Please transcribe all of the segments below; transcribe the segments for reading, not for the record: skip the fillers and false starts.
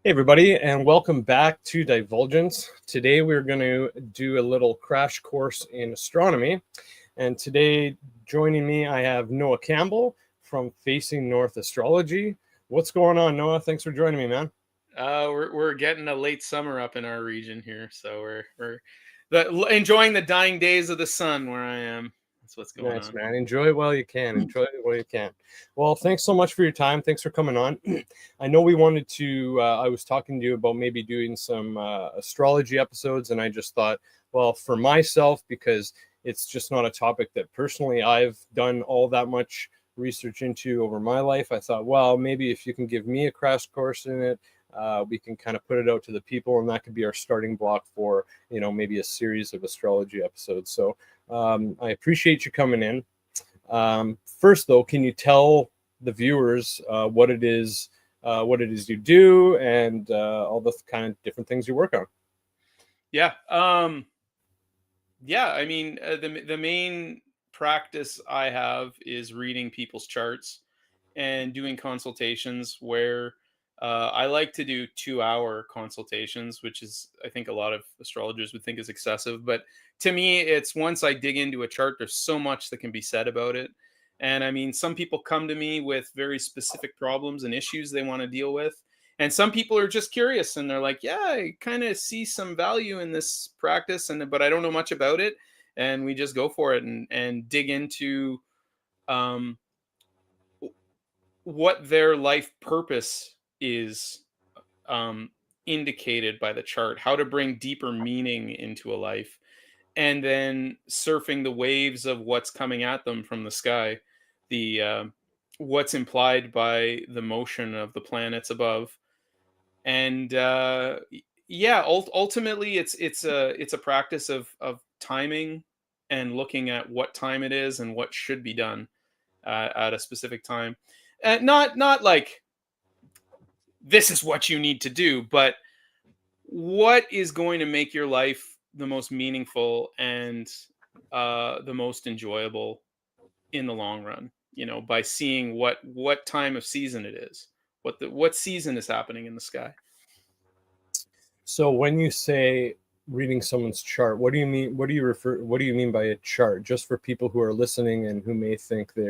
Hey everybody, and welcome back to Divulgence. Today we're going to do a little crash course in astronomy. And today joining me, I have Noah Campbell from Facing North Astrology. What's going on, Noah? Thanks for joining me, man. We're getting a late summer up in our region here, so we're enjoying the dying days of the sun where I am. That's what's going Nice, on. man. Enjoy it while you can. Enjoy it while you can. Well, thanks so much for your time. Thanks for coming on. I know we wanted to, I was talking to you about maybe doing some astrology episodes, and I just thought, well, for myself, because it's just not a topic that personally I've done all that much research into over my life, I thought, well, maybe if you can give me a crash course in it, we can kind of put it out to the people, and that could be our starting block for, maybe a series of astrology episodes. So I appreciate you coming in. First, though, can you tell the viewers what it is you do, and all the kind of different things you work on? Yeah. Yeah. I mean, the main practice I have is reading people's charts and doing consultations where I like to do 2-hour consultations, which is, I think, a lot of astrologers would think is excessive. But to me, it's once I dig into a chart, there's so much that can be said about it. And I mean, some people come to me with very specific problems and issues they want to deal with. And some people are just curious and they're like, yeah, I kind of see some value in this practice, but I don't know much about it. And we just go for it and dig into um, what their life purpose is, um, indicated by the chart, how to bring deeper meaning into a life, and then surfing the waves of what's coming at them from the sky, the what's implied by the motion of the planets above, and yeah, ultimately, it's a practice of timing and looking at what time it is and what should be done at a specific time. Not like this is what you need to do, but what is going to make your life the most meaningful and the most enjoyable in the long run? You know, by seeing what time of season it is, what season is happening in the sky. So when you say reading someone's chart, what do you mean? What do you mean by a chart? Just for people who are listening and who may think they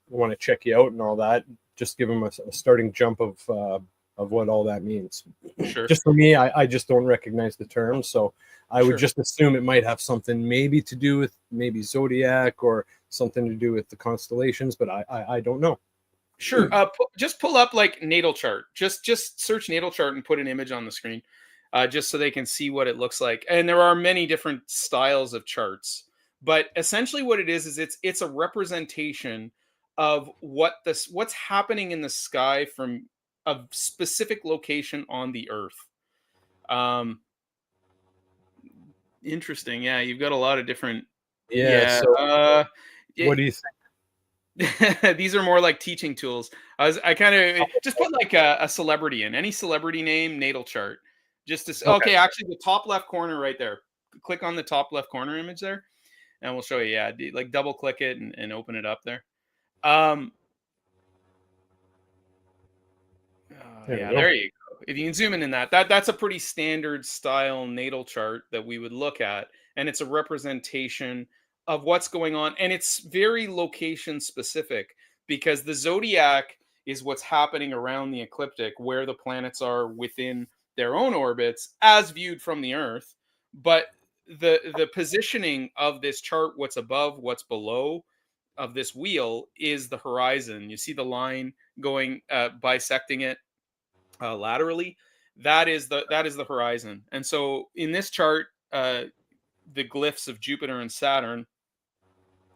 want to check you out and all that, just give them a starting jump of what all that means. Sure, Just for me, I just don't recognize the term, so I would sure. just assume it might have something maybe to do with maybe zodiac or something to do with the constellations, but I don't know. Sure. Just pull up like natal chart. Just search natal chart and put an image on the screen, just so they can see what it looks like. And there are many different styles of charts, but essentially what it is it's a representation of what's happening in the sky from a specific location on the Earth. Um, Interesting. Yeah, you've got a lot of different. Yeah. Yeah. So Yeah, what do you think? these are more like teaching tools. I kind of just put like a celebrity in any celebrity name, natal chart. Okay. Okay, actually the top left corner right there. Click on the top left corner image there, and we'll show you. Yeah, like double click it and open it up there. Um, There we yeah, go. there you go. If you can zoom in that's a pretty standard style natal chart that we would look at, and it's a representation of what's going on, and it's very location specific because the zodiac is what's happening around the ecliptic, where the planets are within their own orbits as viewed from the Earth. But the positioning of this chart, what's above, what's below of this wheel, is the horizon. You see the line going bisecting it laterally. That is the horizon. And so in this chart, the glyphs of Jupiter and Saturn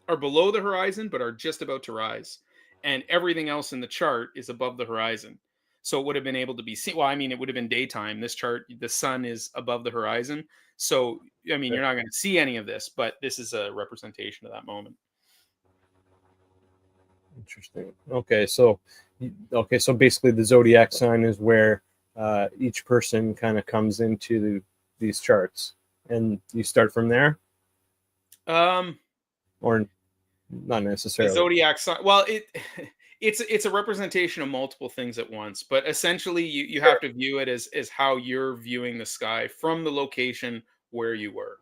are below the horizon but are just about to rise, and everything else in the chart is above the horizon. So it would have been able to be seen. Well, I mean, it would have been daytime. This chart, the sun is above the horizon, so I mean, Okay. you're not going to see any of this, but this is a representation of that moment. Interesting. So basically, the zodiac sign is where each person kind of comes into these charts, and you start from there, Um, or not the necessarily. zodiac sign. Well, it's a representation of multiple things at once, but essentially you Sure. have to view it as how you're viewing the sky from the location where you were.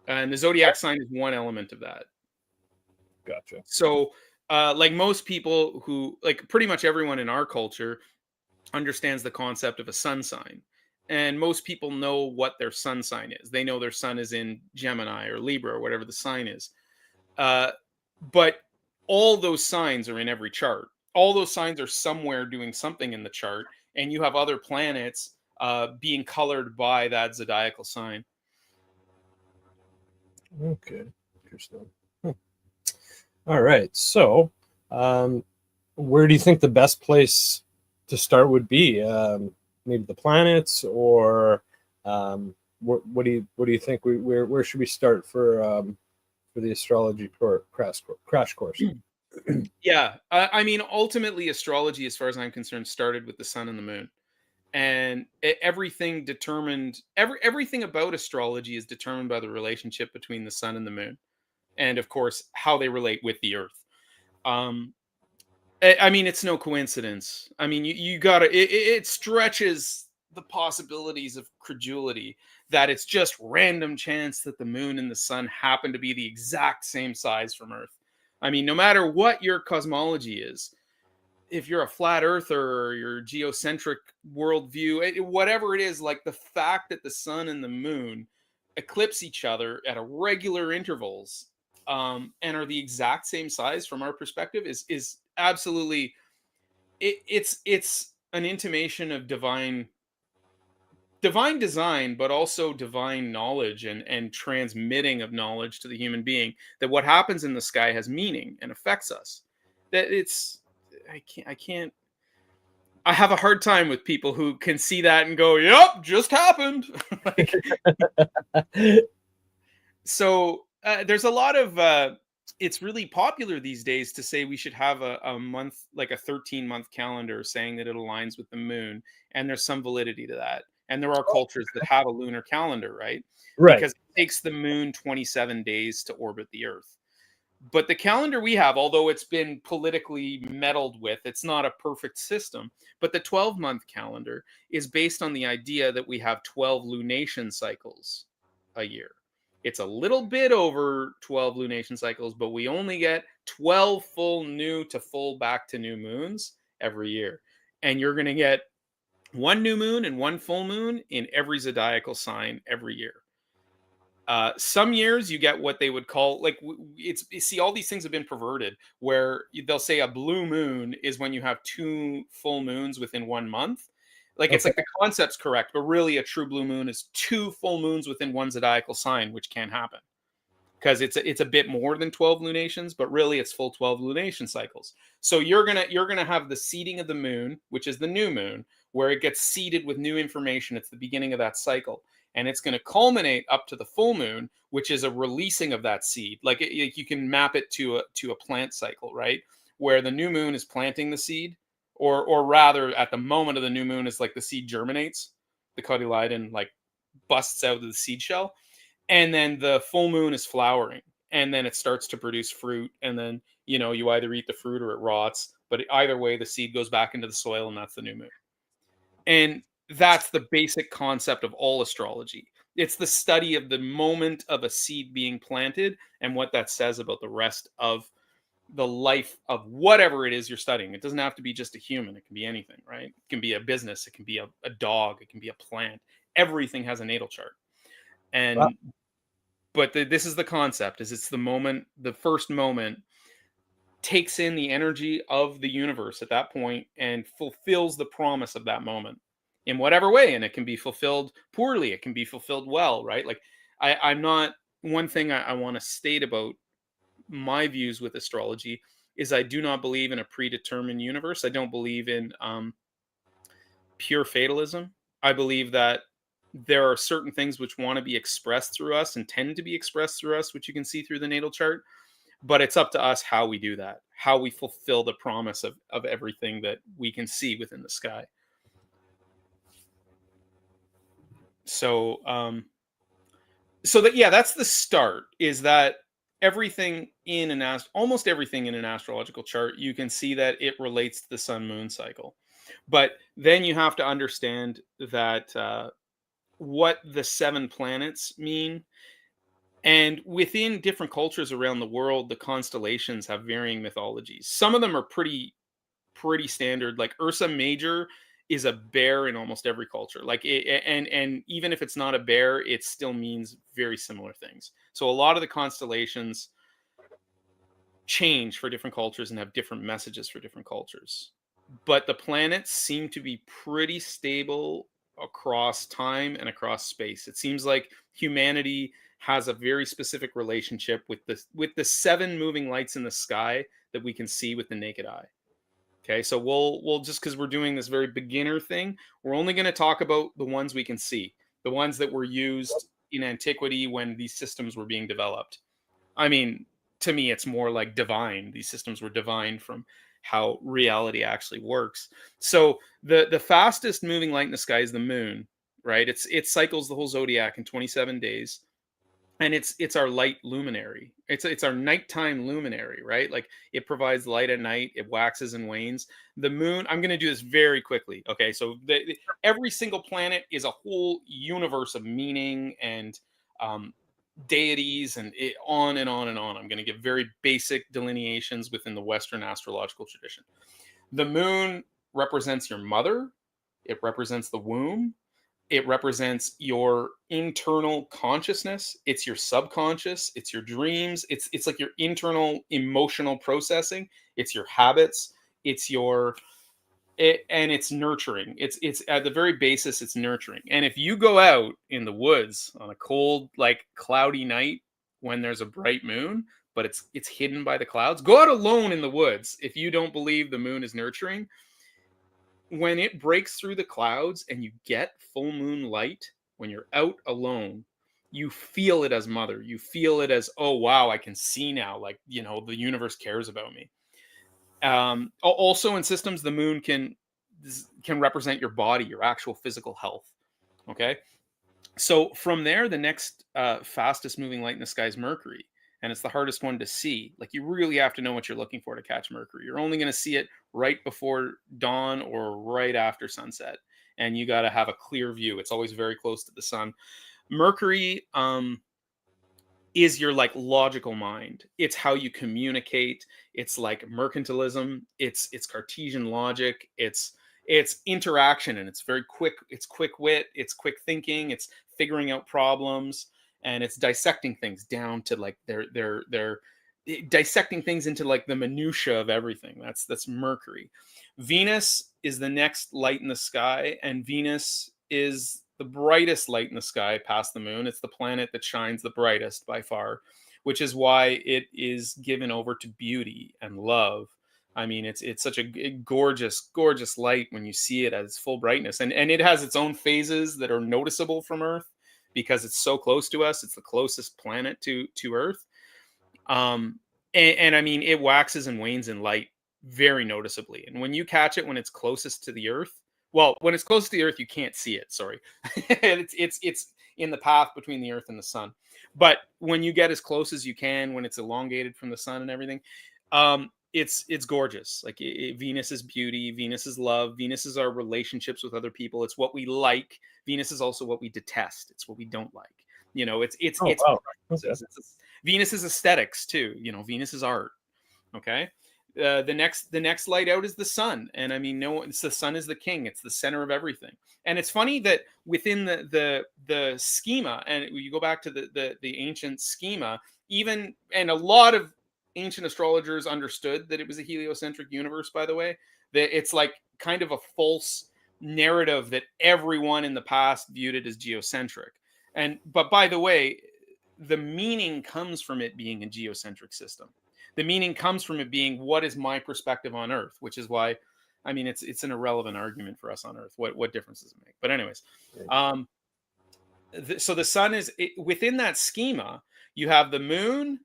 And the zodiac sign is one element of that. Gotcha. So, like most people who, like pretty much everyone in our culture, understands the concept of a sun sign. And most people know what their sun sign is. They know their sun is in Gemini or Libra or whatever the sign is. Uh, but all those signs are in every chart. All those signs are somewhere doing something in the chart, and you have other planets being colored by that zodiacal sign. Okay. Interesting. Hmm. All right. So, um, where do you think the best place to start would be? Maybe the planets, or what do you think? Where should we start for the astrology crash course? Yeah, I mean, ultimately, astrology, as far as I'm concerned, started with the sun and the moon, and everything determined everything about astrology is determined by the relationship between the sun and the moon, and of course, how they relate with the earth. Um, I mean, it's no coincidence. I mean, you gotta. It stretches the possibilities of credulity that it's just random chance that the moon and the sun happen to be the exact same size from Earth. I mean, no matter what your cosmology is, if you're a flat earther or your geocentric worldview, whatever it is, like the fact that the sun and the moon eclipse each other at irregular intervals, and are the exact same size from our perspective is absolutely it's an intimation of divine design, but also divine knowledge and transmitting of knowledge to the human being, that what happens in the sky has meaning and affects us. That it's I can't I have a hard time with people who can see that and go, "Yep, just happened." Like, so there's a lot of it's really popular these days to say we should have a month, like a 13-month calendar, saying that it aligns with the moon, and there's some validity to that. And there are cultures that have a lunar calendar, right? Right. Because it takes the moon 27 days to orbit the earth. But the calendar we have, although it's been politically meddled with, it's not a perfect system. But the 12-month calendar is based on the idea that we have 12 lunation cycles a year. It's a little bit over 12 lunation cycles, but we only get 12 full new to full back to new moons every year. And you're going to get one new moon and one full moon in every zodiacal sign every year. Some years you get what they would call, like, it's, you see, all these things have been perverted where they'll say a blue moon is when you have two full moons within 1 month. Like, it's Okay. like the concept's correct, but really a true blue moon is two full moons within one zodiacal sign, which can happen because it's a bit more than 12 lunations, but really it's full 12 lunation cycles. So you're gonna have the seeding of the moon, which is the new moon, where it gets seeded with new information. It's the beginning of that cycle, and it's going to culminate up to the full moon, which is a releasing of that seed. Like, you can map it to a plant cycle, right? Where the new moon is planting the seed, or rather, at the moment of the new moon is like the seed germinates, the cotyledon like busts out of the seed shell, and then the full moon is flowering, and then it starts to produce fruit, and then you either eat the fruit or it rots, but either way the seed goes back into the soil, and that's the new moon. And that's the basic concept of all astrology. It's the study of the moment of a seed being planted and what that says about the rest of the life of whatever it is you're studying. It doesn't have to be just a human, it can be anything, right? It can be a business, it can be a dog, it can be a plant. Everything has a natal chart. Wow. And but this is the concept, is it's the moment, the first moment takes in the energy of the universe at that point and fulfills the promise of that moment in whatever way. And it can be fulfilled poorly, it can be fulfilled well, right? Like, I'm not, one thing I want to state about my views with astrology is I do not believe in a predetermined universe. I don't believe in pure fatalism. I believe that there are certain things which want to be expressed through us and tend to be expressed through us, which you can see through the natal chart. But it's up to us how we do that, how we fulfill the promise of everything that we can see within the sky. So, so that, yeah, that's the start. Is that everything in almost everything in an astrological chart, you can see that it relates to the sun moon cycle. But then you have to understand that what the 7 planets mean. And within different cultures around the world, the constellations have varying mythologies. Some of them are pretty standard. Like Ursa Major is a bear in almost every culture. And even if it's not a bear, it still means very similar things. So a lot of the constellations change for different cultures and have different messages for different cultures. But the planets seem to be pretty stable across time and across space. It seems like humanity has a very specific relationship with the 7 moving lights in the sky that we can see with the naked eye. Okay, so we'll just, because we're doing this very beginner thing, we're only going to talk about the ones we can see, the ones that were used in antiquity when these systems were being developed. I mean, to me, it's more like divine. These systems were divine from how reality actually works. So the fastest moving light in the sky is the moon, right? It cycles the whole zodiac in 27 days, and it's our light luminary. It's our nighttime luminary, right? Like it provides light at night. It waxes and wanes. The moon. I'm going to do this very quickly. Okay, so every single planet is a whole universe of meaning and deities and on and on and on. I'm going to give very basic delineations within the Western astrological tradition. The moon represents your mother. It represents the womb. It represents your internal consciousness. It's your subconscious. It's your dreams. It's like your internal emotional processing. It's your habits. And it's nurturing. It's at the very basis, it's nurturing. And if you go out in the woods on a cold, like cloudy night when there's a bright moon, but it's hidden by the clouds, go out alone in the woods. If you don't believe the moon is nurturing, when it breaks through the clouds and you get full moon light, when you're out alone, you feel it as mother. You feel it as, oh wow, I can see now. Like, the universe cares about me. Also in systems, the moon can represent your body, your actual physical health. Okay, so from there, the next fastest moving light in the sky is Mercury, and it's the hardest one to see. Like, you really have to know what you're looking for to catch Mercury. You're only going to see it right before dawn or right after sunset, and you got to have a clear view. It's always very close to the sun. Mercury is your like logical mind. It's how you communicate. It's like mercantilism. It's Cartesian logic. It's interaction, and it's very quick. It's quick wit. It's quick thinking. It's figuring out problems, and it's dissecting things down to like they're dissecting things into like the minutia of everything. That's Mercury. Venus is the next light in the sky, and Venus is the brightest light in the sky past the moon. It's the planet that shines the brightest by far, which is why it is given over to beauty and love. I mean, it's such a gorgeous, gorgeous light when you see it at its full brightness. And it has its own phases that are noticeable from Earth because it's so close to us. It's the closest planet to Earth. And I mean, it waxes and wanes in light very noticeably. And when you catch it when it's closest to the Earth, well, when it's close to the Earth, you can't see it. Sorry, it's in the path between the Earth and the sun. But when you get as close as you can, when it's elongated from the sun and everything, it's gorgeous. Like Venus is beauty, Venus is love, Venus is our relationships with other people. It's what we like. Venus is also what we detest. It's what we don't like. Wow. Okay. Venus is aesthetics too. Venus is art. Okay. The next light out is the sun, and I mean, it's the sun is the king. It's the center of everything. And it's funny that within the schema, and you go back to the ancient schema, even, and a lot of ancient astrologers understood that it was a heliocentric universe. By the way, that it's like kind of a false narrative that everyone in the past viewed it as geocentric. But by the way, the meaning comes from it being a geocentric system. The meaning comes from it being, what is my perspective on Earth, which is why, I mean, it's an irrelevant argument for us on Earth. What difference does it make? But anyways, so the sun is within that schema. You have the moon,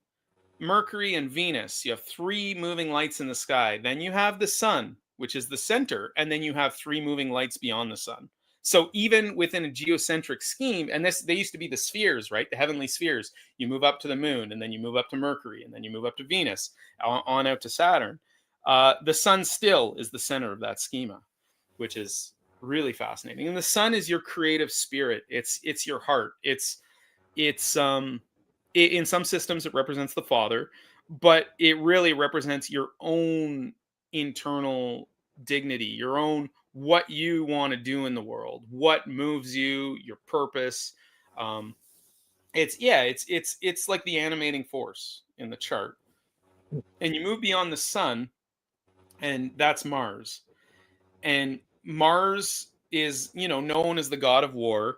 Mercury, and Venus. You have 3 moving lights in the sky. Then you have the sun, which is the center, and then you have 3 moving lights beyond the sun. So even within a geocentric scheme, and they used to be the spheres, right? The heavenly spheres. You move up to the moon, and then you move up to Mercury, and then you move up to Venus, on out to Saturn. The sun still is the center of that schema, which is really fascinating. And the sun is your creative spirit. It's your heart. It's in some systems it represents the father, but it really represents your own internal dignity, your own what you want to do in the world, what moves you, your purpose. um it's like the animating force in the chart. And you move beyond the sun, and that's Mars. And Mars is, known as the god of war.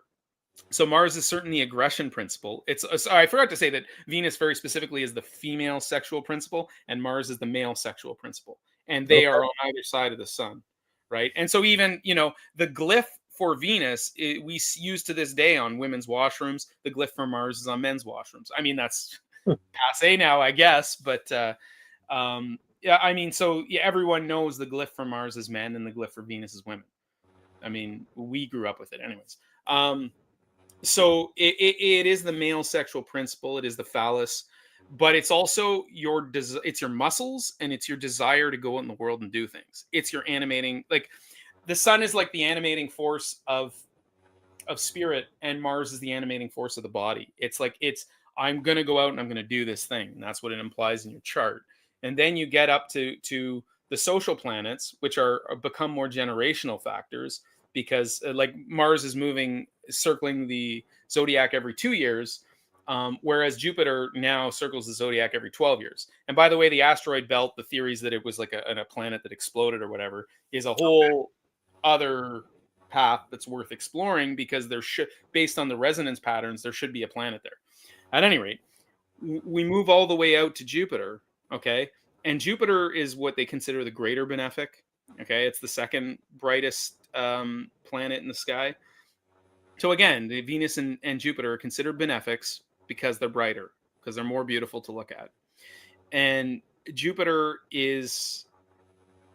So Mars is certainly the aggression principle. Sorry, I forgot to say that Venus very specifically is the female sexual principle, and Mars is the male sexual principle, and they Okay. are on either side of the sun, right? And so even the glyph for Venus, we use to this day on women's washrooms. The glyph for Mars is on men's washrooms. I mean, that's passe now, I guess, but yeah, I mean, so yeah, everyone knows the glyph for Mars is men and the glyph for Venus is women. I mean, we grew up with it, anyways. So it is the male sexual principle. It is the phallus, but it's also it's your muscles, and it's your desire to go out in the world and do things. It's your animating, like the sun is like the animating force of spirit, and Mars is the animating force of the body. It's like I'm going to go out and I'm going to do this thing, and that's what it implies in your chart. And then you get up to the social planets, which are become more generational factors, because like Mars is circling the zodiac every 2 years, whereas Jupiter now circles the zodiac every 12 years. And by the way, the asteroid belt, the theories that it was like a planet that exploded or whatever, is a whole other path that's worth exploring, because based on the resonance patterns, there should be a planet there. At any rate, we move all the way out to Jupiter, okay? And Jupiter is what they consider the greater benefic, okay? It's the second brightest planet in the sky. So again, the Venus and Jupiter are considered benefics because they're brighter, because they're more beautiful to look at. And Jupiter is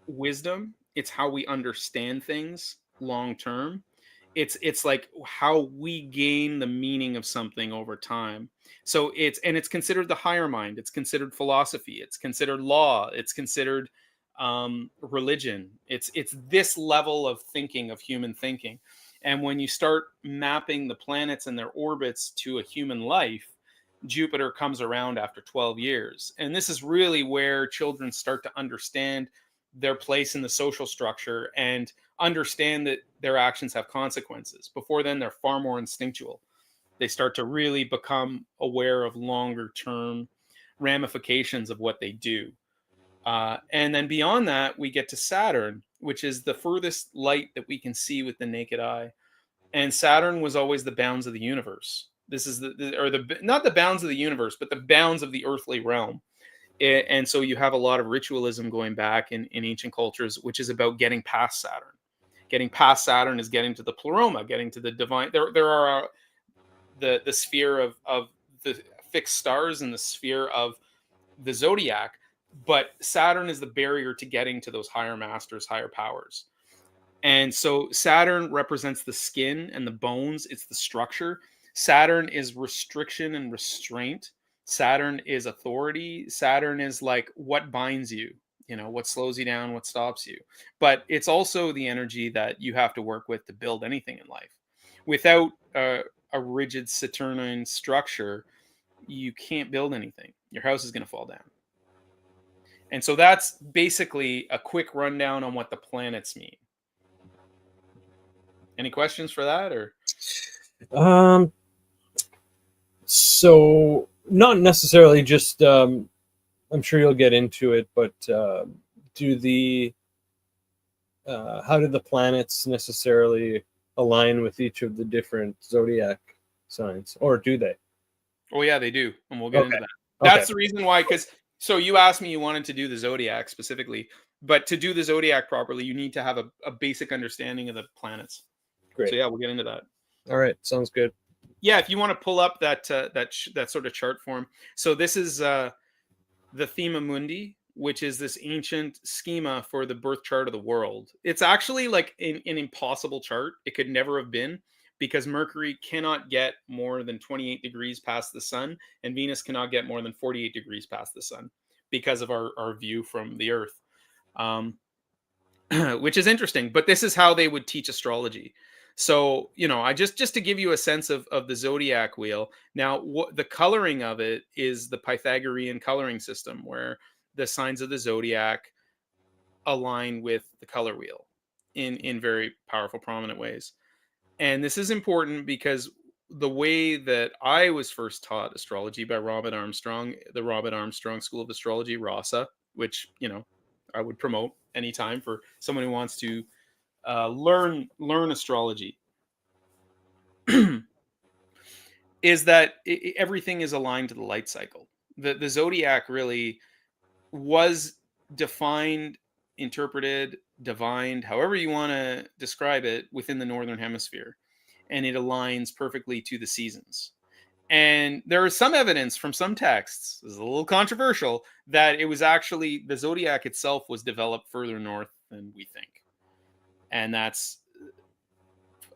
wisdom. It's how we understand things long term. It's like how we gain the meaning of something over time. So it's considered the higher mind. It's considered philosophy. It's considered law. It's considered religion. It's this level of thinking, of human thinking. And when you start mapping the planets and their orbits to a human life, Jupiter comes around after 12 years. And this is really where children start to understand their place in the social structure and understand that their actions have consequences. Before then, they're far more instinctual. They start to really become aware of longer term ramifications of what they do. And then beyond that, we get to Saturn, which is the furthest light that we can see with the naked eye. And Saturn was always the bounds of the universe. This is not the bounds of the universe, but the bounds of the earthly realm. And so you have a lot of ritualism going back in ancient cultures, which is about getting past Saturn. Getting past Saturn is getting to the pleroma, getting to the divine. There are the sphere of the fixed stars and the sphere of the zodiac, but Saturn is the barrier to getting to those higher masters, higher powers. And so Saturn represents the skin and the bones. It's the structure. Saturn is restriction and restraint. Saturn is authority. Saturn is like what binds you, what slows you down, what stops you. But it's also the energy that you have to work with to build anything in life. Without a rigid Saturnine structure, you can't build anything. Your house is going to fall down. And so that's basically a quick rundown on what the planets mean. Any questions for that, or? So not necessarily, just I'm sure you'll get into it, but how do the planets necessarily align with each of the different zodiac signs, or do they? Oh yeah, they do, and we'll get into that. Okay. That's the reason why, because so you asked me, you wanted to do the zodiac specifically, but to do the zodiac properly, you need to have a basic understanding of the planets. Great. So yeah, we'll get into that. All right, sounds good. Yeah, if you want to pull up that sort of chart form. So this is the Thema Mundi. which is this ancient schema for the birth chart of the world. It's actually like an impossible chart. It could never have been, because Mercury cannot get more than 28 degrees past the sun, and Venus cannot get more than 48 degrees past the sun because of our view from the Earth. Which is interesting, but this is how they would teach astrology. So, I just to give you a sense of the zodiac wheel. Now, what the coloring of it is the Pythagorean coloring system, where the signs of the zodiac align with the color wheel in very powerful, prominent ways. And this is important because the way that I was first taught astrology by Robert Armstrong, the Robert Armstrong School of Astrology, RASA, which I would promote anytime for someone who wants to learn astrology, is that everything is aligned to the light cycle. The zodiac really was defined, interpreted, divined, however you want to describe it, within the northern hemisphere, and it aligns perfectly to the seasons. And there is some evidence from some texts, this is a little controversial, that it was actually the zodiac itself was developed further north than we think. And that's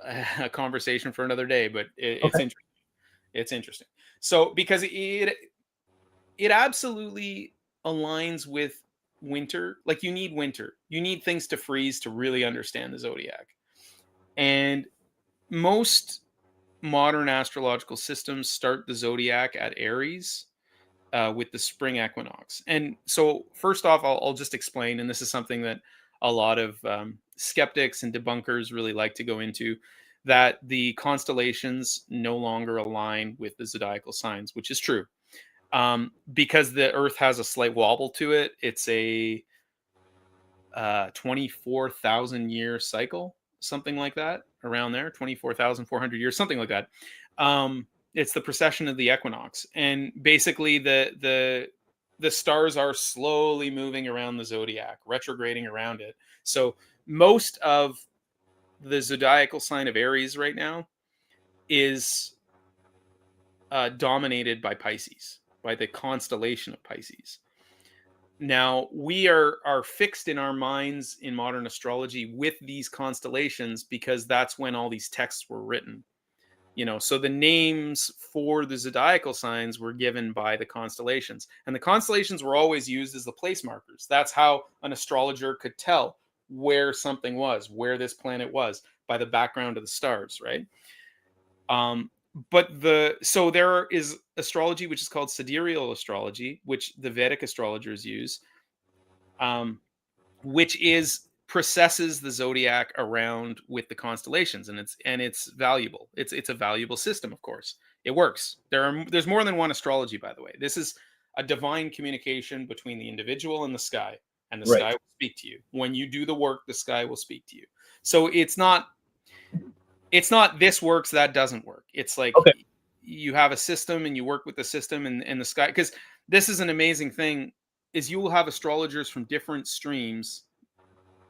a conversation for another day, but it's interesting. It's interesting. So, because it absolutely aligns with winter. Like, you need winter. You need things to freeze to really understand the zodiac. And most modern astrological systems start the zodiac at Aries with the spring equinox. And so, first off, I'll just explain, and this is something that a lot of skeptics and debunkers really like to go into, that the constellations no longer align with the zodiacal signs, which is true. Because the Earth has a slight wobble to it. It's a 24,000 year cycle, something like that, around there, 24,400 years, something like that. It's the precession of the equinox, and basically the stars are slowly moving around the zodiac, retrograding around it. So most of the zodiacal sign of Aries right now is dominated by Pisces, by the constellation of Pisces. Now, we are fixed in our minds in modern astrology with these constellations because that's when all these texts were written. So the names for the zodiacal signs were given by the constellations, and the constellations were always used as the place markers. That's how an astrologer could tell where something was, where this planet was, by the background of the stars, right? So there is astrology, which is called sidereal astrology, which the Vedic astrologers use, which processes the zodiac around with the constellations, and it's valuable. It's a valuable system, of course. It works. There's more than one astrology, by the way. This is a divine communication between the individual and the sky, and the sky will speak to you. When you do the work, the sky will speak to you. So it's not this works, that doesn't work. It's like you have a system and you work with the system and the sky. Because this is an amazing thing, is you will have astrologers from different streams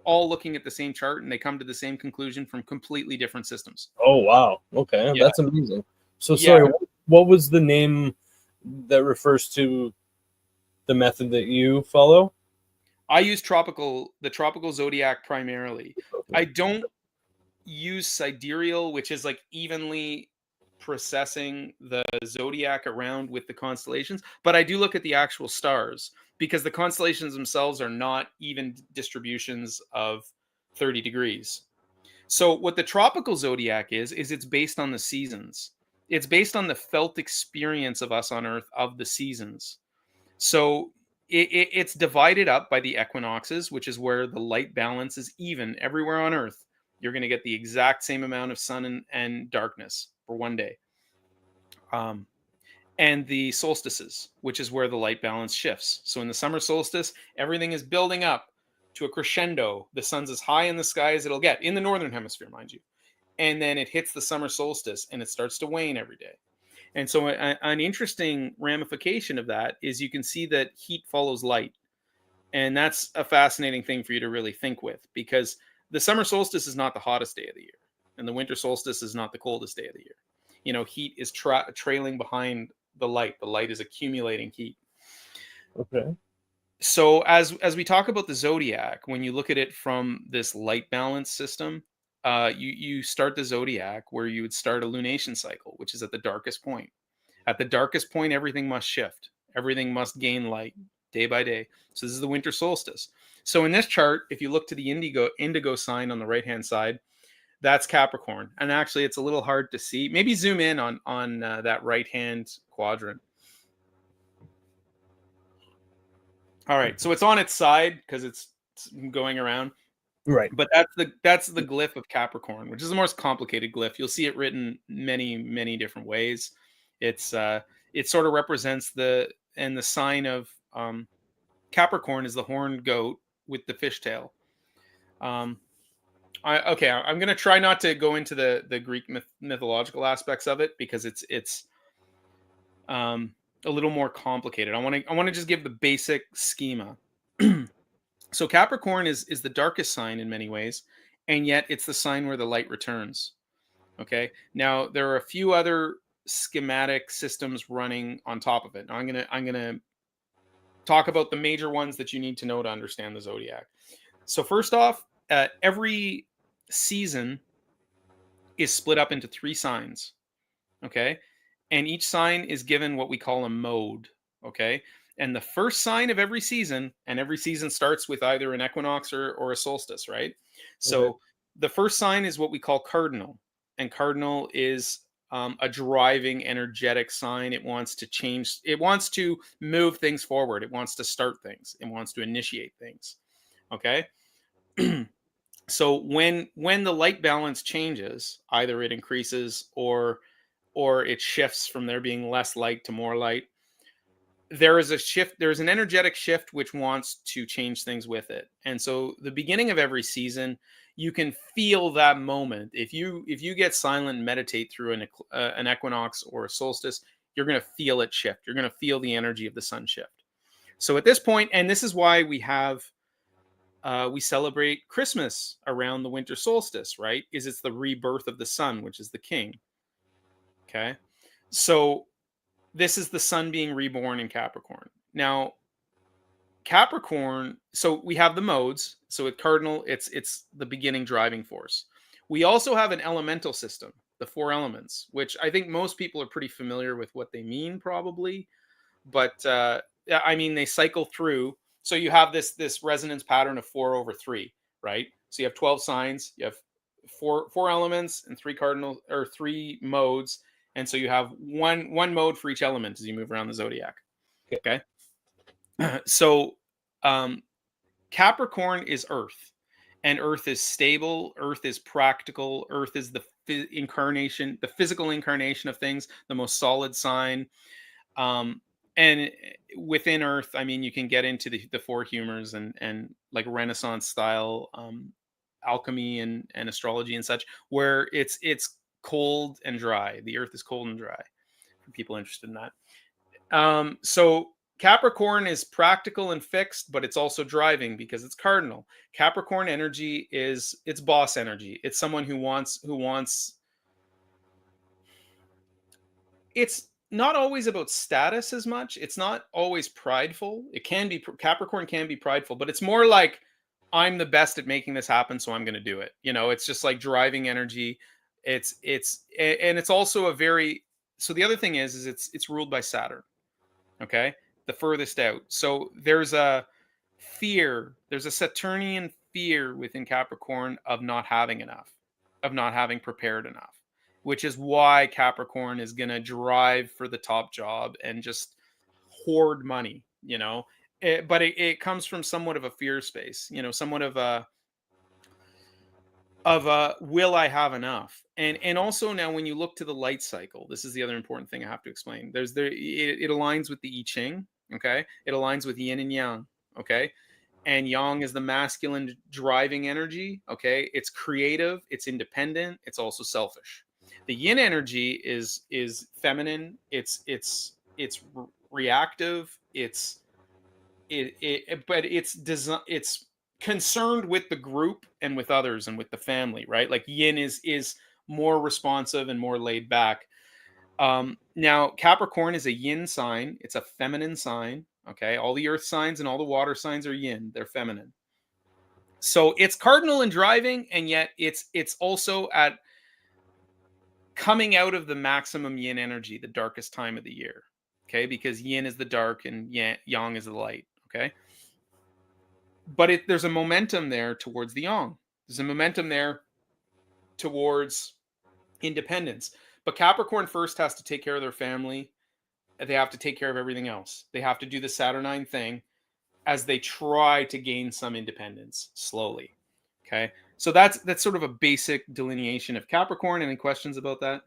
all looking at the same chart, and they come to the same conclusion from completely different systems. Oh, wow. Okay. Yeah. That's amazing. So sorry, what was the name that refers to the method that you follow? I use the tropical zodiac primarily. I don't use sidereal, which is like evenly processing the zodiac around with the constellations, but I do look at the actual stars, because the constellations themselves are not even distributions of 30 degrees. So what the tropical zodiac is it's based on the seasons. It's based on the felt experience of us on Earth of the seasons. So it's divided up by the equinoxes, which is where the light balance is even everywhere on Earth. You're going to get the exact same amount of sun and darkness for one day. And the solstices, which is where the light balance shifts. So in the summer solstice, everything is building up to a crescendo. The sun's as high in the sky as it'll get, in the northern hemisphere, mind you. And then it hits the summer solstice and it starts to wane every day. And so an interesting ramification of that is you can see that heat follows light. And that's a fascinating thing for you to really think with, because the summer solstice is not the hottest day of the year, and the winter solstice is not the coldest day of the year. Heat is trailing behind the light. The light is accumulating heat. Okay. So as we talk about the zodiac, when you look at it from this light balance system, you start the zodiac where you would start a lunation cycle, which is at the darkest point. At the darkest point, everything must shift. Everything must gain light day by day. So this is the winter solstice. So in this chart, if you look to the indigo sign on the right hand side, that's Capricorn. And actually, it's a little hard to see. Maybe zoom in on that right hand quadrant. All right, so it's on its side because it's going around. Right. But that's the glyph of Capricorn, which is the most complicated glyph. You'll see it written many different ways. It's it sort of represents the sign of Capricorn is the horned goat with the fishtail. I'm going to try not to go into the Greek mythological aspects of it because it's a little more complicated. I want to just give the basic schema. So Capricorn is the darkest sign in many ways, and yet it's the sign where the light returns. Okay. Now there are a few other schematic systems running on top of it. Now I'm gonna talk about the major ones that you need to know to understand the zodiac. So first off, every season is split up into 3 signs. Okay. And each sign is given what we call a mode. Okay. And the first sign of every season, and every season starts with either an equinox or a solstice, right? Okay. So the first sign is what we call cardinal. And cardinal is a driving, energetic sign. It wants to change, it wants to move things forward. It wants to start things, it wants to initiate things. Okay. So when the light balance changes, either it increases or it shifts from there being less light to more light, there is a shift, there's an energetic shift which wants to change things with it. And so the beginning of every season, you can feel that moment. If you get silent and meditate through an equinox or a solstice, you're going to feel it shift. You're going to feel the energy of the sun shift. So at this point, and this is why we celebrate Christmas around the winter solstice, right? Is it's the rebirth of the sun, which is the king. Okay. So this is the sun being reborn in Capricorn. Now, Capricorn, so we have the modes. So with cardinal, it's the beginning driving force. We also have an elemental system, the 4 elements, which I think most people are pretty familiar with what they mean, probably. But yeah, I mean, they cycle through. So you have this resonance pattern of 4/3, right? So you have 12 signs, you have four elements and 3 cardinal or 3 modes, and so you have one mode for each element as you move around the zodiac. Okay. So Capricorn is Earth, and Earth is stable. Earth is practical. Earth is the incarnation, the physical incarnation of things, the most solid sign. And within Earth, I mean, you can get into the 4 humors and like Renaissance style alchemy and astrology and such, where it's cold and dry. The Earth is cold and dry for people interested in that. So Capricorn is practical and fixed, but it's also driving because it's cardinal. Capricorn energy is it's boss energy. It's someone who wants. It's not always about status as much. It's not always prideful. It can be Capricorn can be prideful, but it's more like I'm the best at making this happen, so I'm going to do it. You know, it's just like driving energy. And it's also a very so the other thing is it's ruled by Saturn. Okay, the furthest out. So there's a fear. There's a Saturnian fear within Capricorn of not having enough, of not having prepared enough, which is why Capricorn is going to drive for the top job and just hoard money, you know. But it comes from somewhat of a fear space, you know, somewhat of a will I have enough. And also now when you look to the light cycle, this is the other important thing I have to explain. It aligns with the I Ching, okay? It aligns with yin and yang, okay? And yang is the masculine driving energy, okay? It's creative, it's independent, it's also selfish. The yin energy is feminine, it's reactive, but it's concerned with the group and with others and with the family, right? Like yin is more responsive and more laid back. Now Capricorn is a yin sign, it's a feminine sign, Okay, all the earth signs and all the water signs are yin, they're feminine. So it's cardinal in driving, and yet it's also at coming out of the maximum yin energy, the darkest time of the year. Okay, because yin is the dark and yang is the light. Okay, but there's a momentum there towards the yang. There's a momentum there towards independence. But Capricorn first has to take care of their family. They have to take care of everything else. They have to do the Saturnine thing as they try to gain some independence slowly. Okay. So that's sort of a basic delineation of Capricorn. Any questions about that?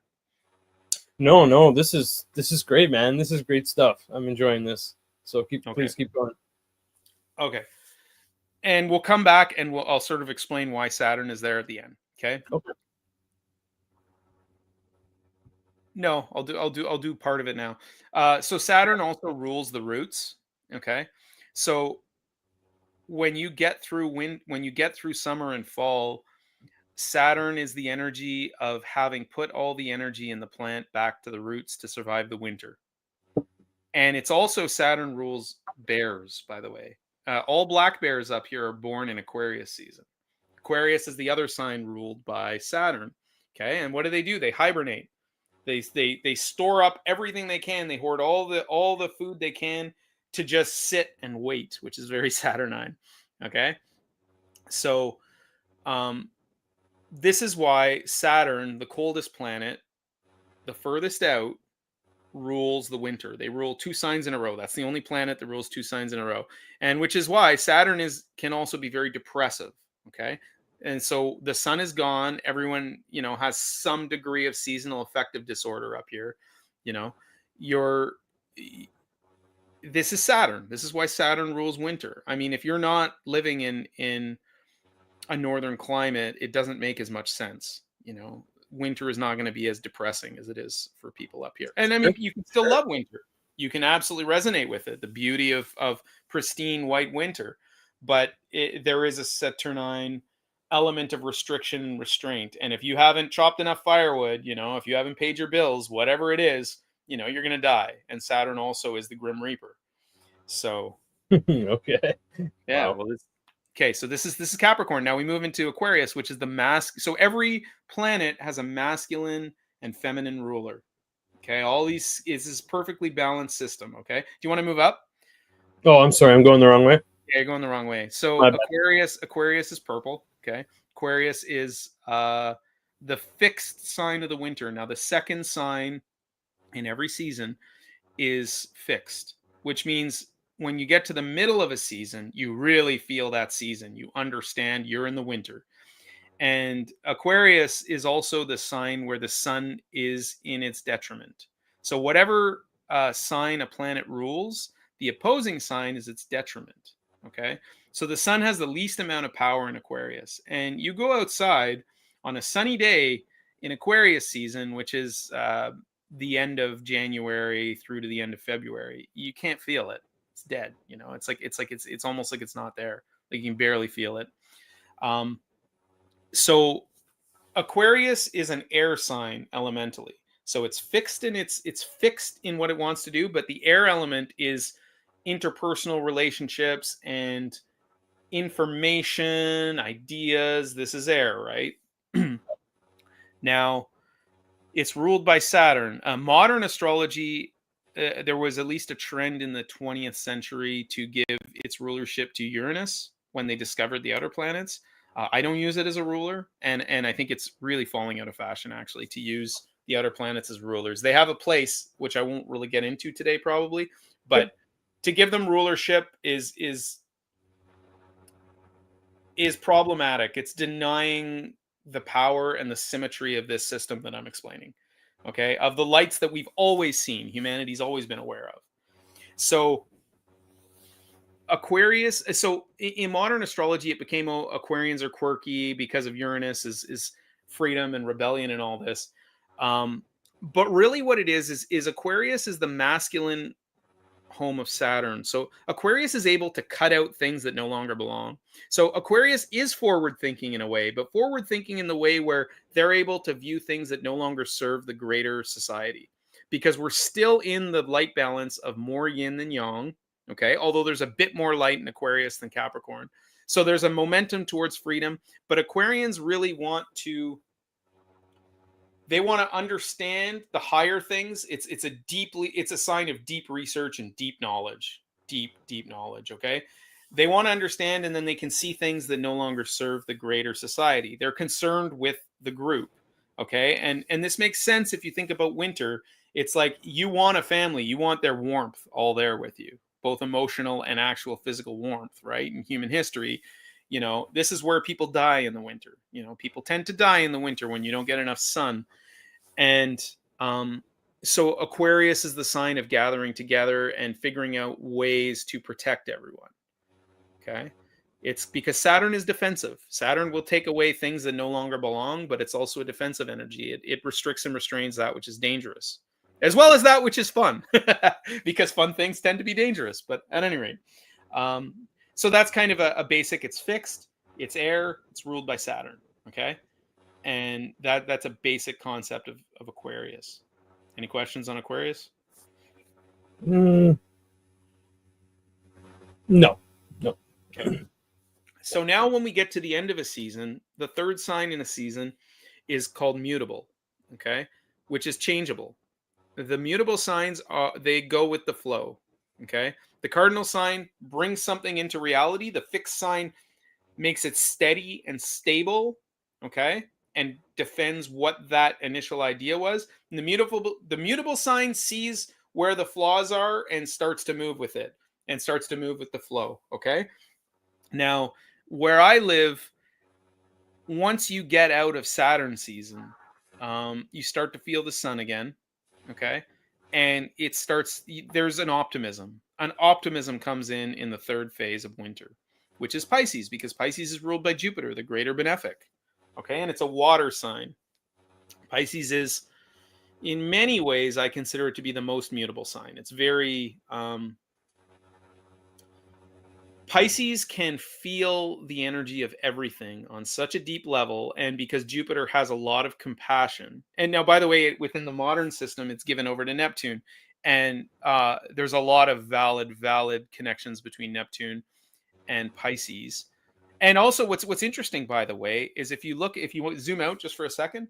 No, this is great, man. This is great stuff. I'm enjoying this. So Okay. please keep going. Okay. And we'll come back and I'll sort of explain why Saturn is there at the end. Okay. Okay. No, I'll do part of it now. So Saturn also rules the roots. Okay. So when you get through when you get through summer and fall, Saturn is the energy of having put all the energy in the plant back to the roots to survive the winter. And it's also Saturn rules bears, by the way. All black bears up here are born in Aquarius season. Aquarius is the other sign ruled by Saturn. Okay, and what do? They hibernate. They store up everything they can. They hoard all the food they can to just sit and wait, which is very Saturnine. Okay, so this is why Saturn, the coldest planet, the furthest out, rules the winter. They rule two signs in a row. That's the only planet that rules two signs in a row. And which is why Saturn can also be very depressive. Okay. And so the sun is gone. Everyone, has some degree of seasonal affective disorder up here. You know, this is Saturn. This is why Saturn rules winter. I mean, if you're not living in a northern climate, it doesn't make as much sense. Winter is not going to be as depressing as it is for people up here. And I mean, you can still love winter. You can absolutely resonate with it, the beauty of pristine white winter. But there is a Saturnine element of restriction and restraint. And if you haven't chopped enough firewood, if you haven't paid your bills, whatever it is, you're going to die. And Saturn also is the Grim Reaper. So, Okay. yeah, Wow. well, okay, so this is Capricorn. Now we move into Aquarius, which is the mask. So every planet has a masculine and feminine ruler. Okay, all these is this perfectly balanced system. Okay, do you want to move up? Oh, I'm sorry, I'm going the wrong way. Yeah, you're going the wrong way. So My bad. Aquarius is purple. Okay, Aquarius is the fixed sign of the winter. Now the second sign in every season is fixed, which means when you get to the middle of a season, you really feel that season. You understand you're in the winter. And Aquarius is also the sign where the sun is in its detriment. So whatever sign a planet rules, the opposing sign is its detriment. Okay. So the sun has the least amount of power in Aquarius. And you go outside on a sunny day in Aquarius season, which is the end of January through to the end of February, you can't feel it. It's dead. It's almost like it's not there. Like you can barely feel it. So Aquarius is an air sign elementally. So it's fixed in what it wants to do, but the air element is interpersonal relationships and information, ideas. This is air, right? Now, it's ruled by Saturn. Modern astrology, there was at least a trend in the 20th century to give its rulership to Uranus when they discovered the outer planets. I don't use it as a ruler, and I think it's really falling out of fashion, actually, to use the outer planets as rulers. They have a place, which I won't really get into today, probably, but to give them rulership is problematic. It's denying the power and the symmetry of this system that I'm explaining. Okay, of the lights that we've always seen, humanity's always been aware of. So Aquarius, so in modern astrology, it became Aquarians are quirky because of Uranus is freedom and rebellion and all this. But really what it is Aquarius is the masculine home of Saturn. So Aquarius is able to cut out things that no longer belong. So Aquarius is forward thinking in a way, but forward thinking in the way where they're able to view things that no longer serve the greater society, because we're still in the light balance of more yin than yang. Okay. Although there's a bit more light in Aquarius than Capricorn. So there's a momentum towards freedom, but Aquarians really they want to understand the higher things. It's a sign of deep research and deep knowledge. Deep knowledge. Okay. They want to understand, and then they can see things that no longer serve the greater society. They're concerned with the group. Okay. And this makes sense if you think about winter. It's like you want a family, you want their warmth all there with you, both emotional and actual physical warmth, right? In human history, this is where people die in the winter. People tend to die in the winter when you don't get enough sun. And so Aquarius is the sign of gathering together and figuring out ways to protect everyone. Okay. It's because Saturn is defensive. Saturn will take away things that no longer belong, but it's also a defensive energy. It restricts and restrains that which is dangerous, as well as that which is fun, because fun things tend to be dangerous. But at any rate, so that's kind of a basic. It's fixed. It's air. It's ruled by Saturn. Okay. And that's a basic concept of Aquarius. Any questions on Aquarius? No. Okay. So now when we get to the end of a season, the third sign in a season is called mutable, okay, which is changeable. The mutable signs they go with the flow, okay? The cardinal sign brings something into reality. The fixed sign makes it steady and stable, okay? And defends what that initial idea was. And the mutable sign sees where the flaws are and starts to move with it and starts to move with the flow, okay? Now, where I live, once you get out of Saturn season, you start to feel the sun again, okay? And there's an optimism. An optimism comes in the third phase of winter, which is Pisces, because Pisces is ruled by Jupiter, the greater benefic, okay? And it's a water sign. Pisces is, in many ways, I consider it to be the most mutable sign. It's very... Pisces can feel the energy of everything on such a deep level, and because Jupiter has a lot of compassion. And now, by the way, within the modern system, it's given over to Neptune, and there's a lot of valid connections between Neptune and Pisces. And also, what's interesting, by the way, is if you zoom out just for a second,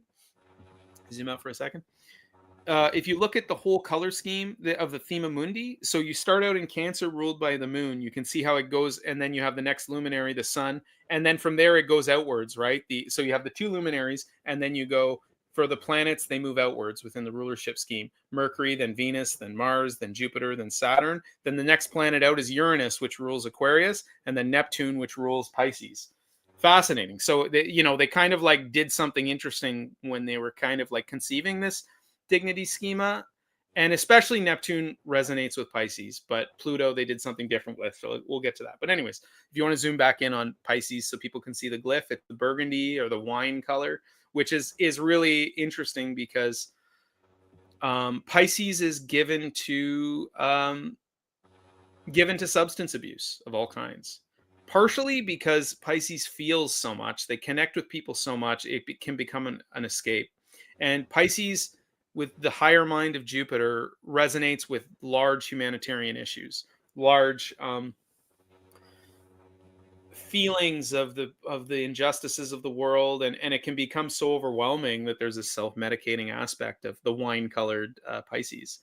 if you look at the whole color scheme of the Thema Mundi, so you start out in Cancer ruled by the moon. You can see how it goes, and then you have the next luminary, the sun, and then from there it goes outwards, right? So you have the two luminaries, and then you go for the planets, they move outwards within the rulership scheme. Mercury, then Venus, then Mars, then Jupiter, then Saturn. Then the next planet out is Uranus, which rules Aquarius, and then Neptune, which rules Pisces. Fascinating. So they kind of like did something interesting when they were kind of like conceiving this dignity schema, and especially Neptune resonates with Pisces, but Pluto they did something different with, so we'll get to that. But anyways, if you want to zoom back in on Pisces so people can see the glyph, it's the burgundy or the wine color, which is really interesting because Pisces is given to substance abuse of all kinds, partially because Pisces feels so much, they connect with people so much, it can become an escape. And Pisces, with the higher mind of Jupiter, resonates with large humanitarian issues, large feelings of the injustices of the world, and it can become so overwhelming that there's a self-medicating aspect of the wine-colored Pisces.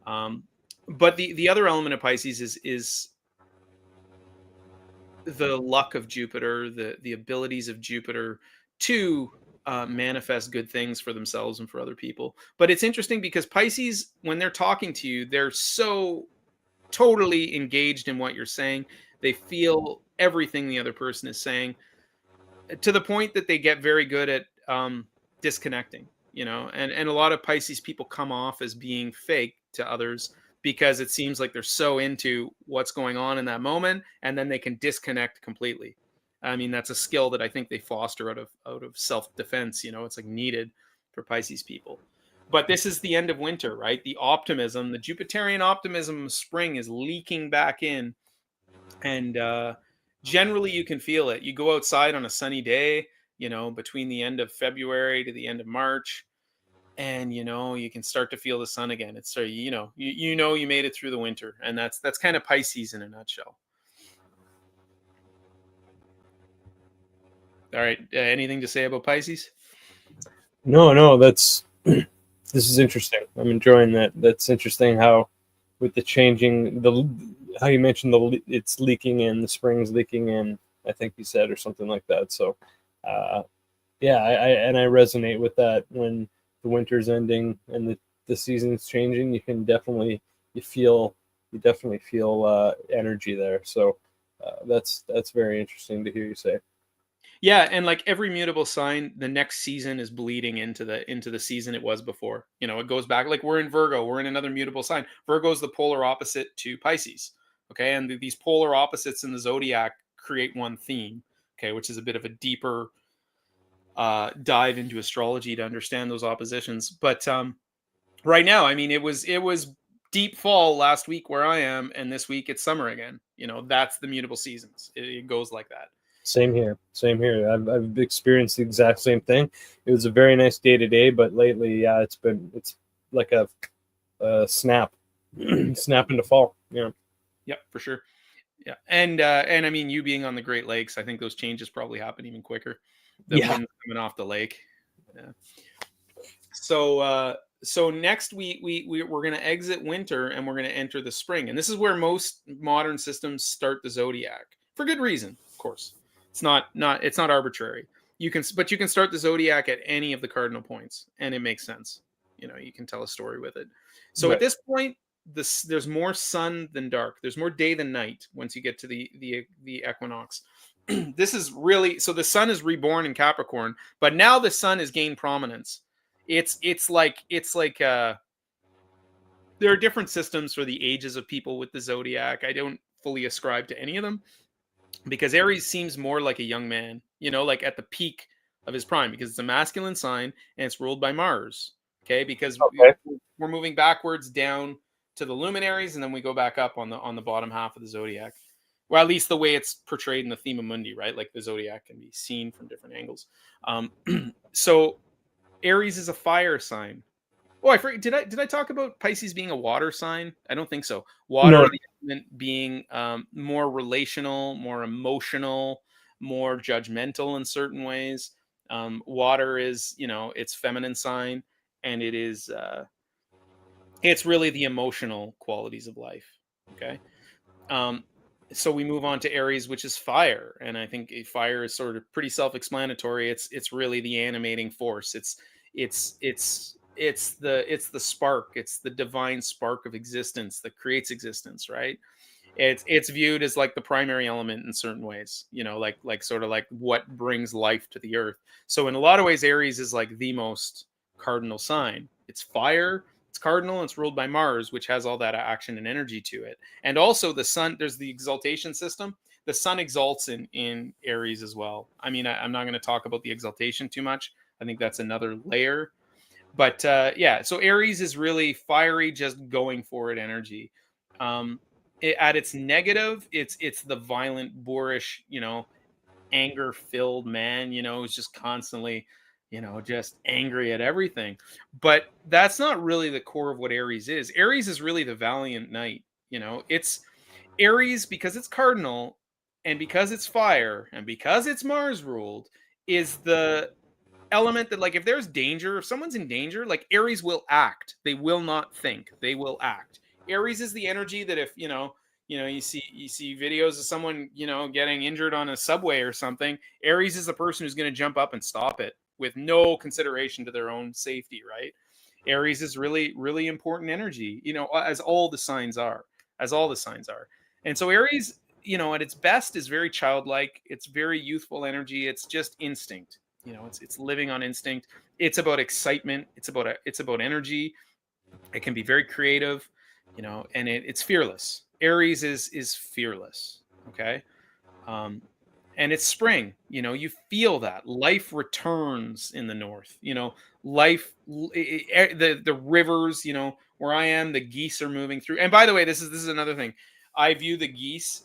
But the other element of Pisces is the luck of Jupiter, the abilities of Jupiter to manifest good things for themselves and for other people. But it's interesting because Pisces, when they're talking to you, they're so totally engaged in what you're saying. They feel everything the other person is saying, to the point that they get very good at disconnecting, and a lot of Pisces people come off as being fake to others because it seems like they're so into what's going on in that moment, and then they can disconnect completely. I mean, that's a skill that I think they foster out of self-defense. It's like needed for Pisces people. But this is the end of winter, right? The optimism, the Jupiterian optimism of spring is leaking back in. And generally you can feel it. You go outside on a sunny day, between the end of February to the end of March, and you can start to feel the sun again. It's you made it through the winter, and that's kind of Pisces in a nutshell. All right, anything to say about Pisces? No, that's this is interesting. I'm enjoying that. That's interesting how with the changing how you mentioned it's leaking in, the spring's leaking in, I think you said, or something like that. So yeah, I resonate with that. When the winter's ending and the season's changing, you definitely feel energy there. So that's very interesting to hear you say. Yeah, and like every mutable sign, the next season is bleeding into the season it was before. It goes back. Like we're in Virgo, we're in another mutable sign. Virgo is the polar opposite to Pisces. Okay, and these polar opposites in the zodiac create one theme. Okay, which is a bit of a deeper dive into astrology to understand those oppositions. But right now, I mean, it was deep fall last week where I am, and this week it's summer again. That's the mutable seasons. It goes like that. Same here. Same here. I've experienced the exact same thing. It was a very nice day today, but lately, yeah, it's like a snap, snap into fall. Yeah. Yep, for sure. Yeah, and I mean, you being on the Great Lakes, I think those changes probably happen even quicker. The Yeah. wind coming off the lake. Yeah. So next we're going to exit winter and we're going to enter the spring, and this is where most modern systems start the zodiac for good reason, of course. It's not arbitrary. You can start the zodiac at any of the cardinal points, and it makes sense. You can tell a story with it. So at Right. this point, there's more sun than dark. There's more day than night once you get to the equinox. This is really so the sun is reborn in Capricorn, but now the sun has gained prominence. It's like there are different systems for the ages of people with the zodiac. I don't fully ascribe to any of them because Aries seems more like a young man, like at the peak of his prime, because it's a masculine sign and it's ruled by Mars. Okay, because Okay. we're moving backwards down to the luminaries, and then we go back up on the bottom half of the zodiac. Well, at least the way it's portrayed in the Thema Mundi, right? Like the zodiac can be seen from different angles. So Aries is a fire sign. Oh, I forget. Did I talk about Pisces being a water sign? I don't think so. No. Water, the element being more relational, more emotional, more judgmental in certain ways. Water is, it's feminine sign, and it's really the emotional qualities of life. Okay. Um, so we move on to Aries, which is fire, and I think fire is sort of pretty self-explanatory. It's really the animating force. It's the spark. It's the divine spark of existence that creates existence, right? It's viewed as like the primary element in certain ways, like sort of like what brings life to the earth. So in a lot of ways, Aries is like the most cardinal sign. It's fire, it's cardinal, and it's ruled by Mars, which has all that action and energy to it. And also the sun, there's the exaltation system. The sun exalts in Aries as well. I mean, I'm not going to talk about the exaltation too much. I think that's another layer. But yeah, so Aries is really fiery, just going for it energy. Um, at its negative, it's the violent, boorish, anger-filled man, who's just constantly, just angry at everything. But that's not really the core of what Aries is. Aries is really the valiant knight. It's Aries because it's cardinal, and because it's fire, and because it's Mars ruled, is the element that, like, if there's danger, if someone's in danger, like Aries will act. They will not think. They will act. Aries is the energy that if you see videos of someone getting injured on a subway or something. Aries is the person who's going to jump up and stop it with no consideration to their own safety. Right? Aries is really really important energy. As all the signs are, and so Aries, at its best, is very childlike. It's very youthful energy. It's just instinct. It's living on instinct. It's about excitement. It's about energy. It can be very creative, and it's fearless. Aries is fearless. Okay. um and it's spring. You feel that life returns in the north. Life, the rivers, where I am, the geese are moving through. And by the way, this is another thing. I view the geese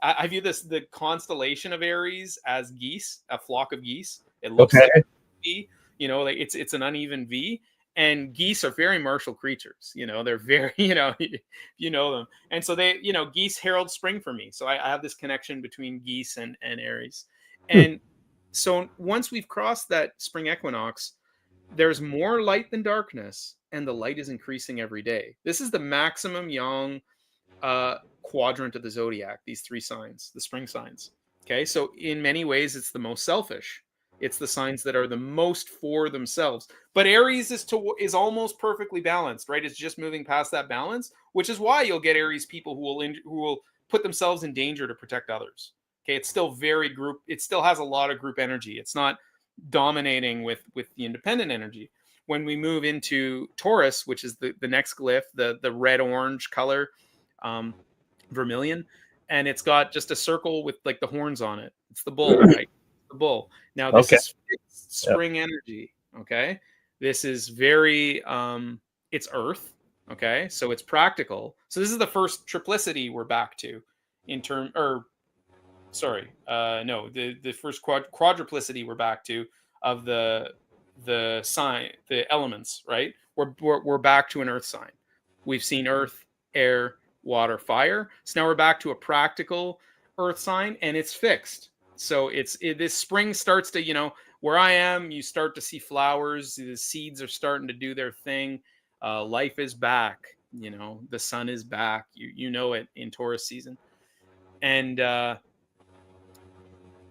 I view the constellation of Aries as geese, a flock of geese. It looks Okay. like a V, like it's an uneven V. And geese are very martial creatures. They're very, you know them. And so they, geese herald spring for me. So I have this connection between geese and Aries. And so once we've crossed that spring equinox, there's more light than darkness, and the light is increasing every day. This is the maximum yang quadrant of the zodiac, these three signs, the spring signs. Okay, so in many ways, it's the most selfish. It's the signs that are the most for themselves. But Aries is almost perfectly balanced, right? It's just moving past that balance, which is why you'll get Aries people who will put themselves in danger to protect others. Okay, it's still very group. It still has a lot of group energy. It's not dominating with the independent energy. When we move into Taurus, which is the next glyph, the red orange color, vermilion, and it's got just a circle with like the horns on it. It's the bull, right? The bull. Now this is spring energy. Okay, this is very it's Earth. Okay, so it's practical. So this is the first triplicity we're back to, in term or sorry, no, the first quadruplicity we're back to of the sign, the elements, right? We're back to an Earth sign. We've seen Earth, air, water, fire. So now we're back to a practical Earth sign, and it's fixed. So this spring starts to, where I am, you start to see flowers. The seeds are starting to do their thing. Life is back. The sun is back. You know it in Taurus season, and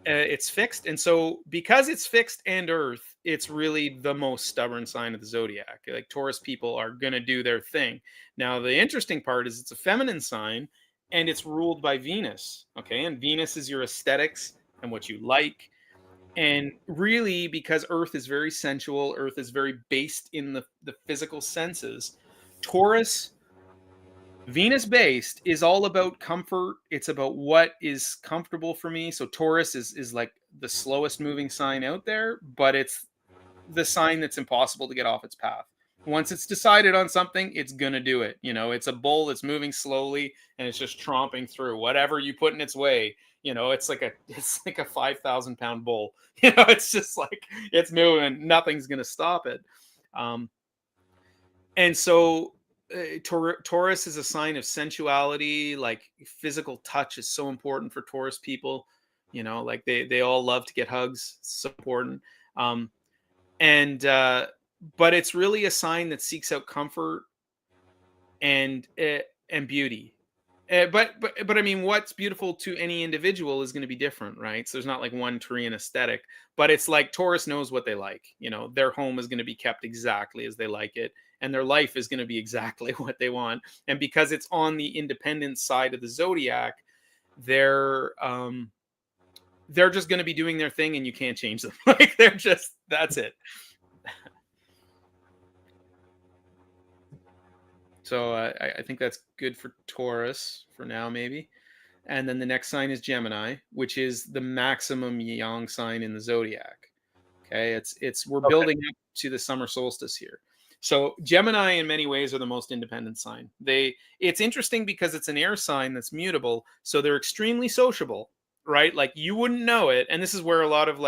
it's fixed. And so because it's fixed and Earth, it's really the most stubborn sign of the zodiac. Like Taurus people are going to do their thing. Now, the interesting part is it's a feminine sign and it's ruled by Venus. Okay. And Venus is your aesthetics and what you like. And really, because Earth is very sensual, Earth is very based in the physical senses, Taurus, Venus based, is all about comfort. It's about what is comfortable for me. So Taurus is like the slowest moving sign out there, but it's the sign that's impossible to get off its path. Once it's decided on something, it's gonna do it. It's a bull that's moving slowly and it's just tromping through whatever you put in its way. It's like a 5,000-pound bull. It's just like it's moving. Nothing's gonna stop it. And so Taurus is a sign of sensuality. Like physical touch is so important for Taurus people. Like they all love to get hugs. It's so important. And but it's really a sign that seeks out comfort and beauty. But I mean, what's beautiful to any individual is going to be different, right? So there's not like one Korean aesthetic, but it's like Taurus knows what they like. Their home is going to be kept exactly as they like it, and their life is going to be exactly what they want. And because it's on the independent side of the zodiac, they're just going to be doing their thing, and you can't change them. Like that's it. So I think that's good for Taurus for now, maybe. And then the next sign is Gemini, which is the maximum yang sign in the zodiac. Okay, we're building up to the summer solstice here. So Gemini, in many ways, are the most independent sign. It's interesting because it's an air sign that's mutable, so they're extremely sociable, right? Like you wouldn't know it, and this is where a lot of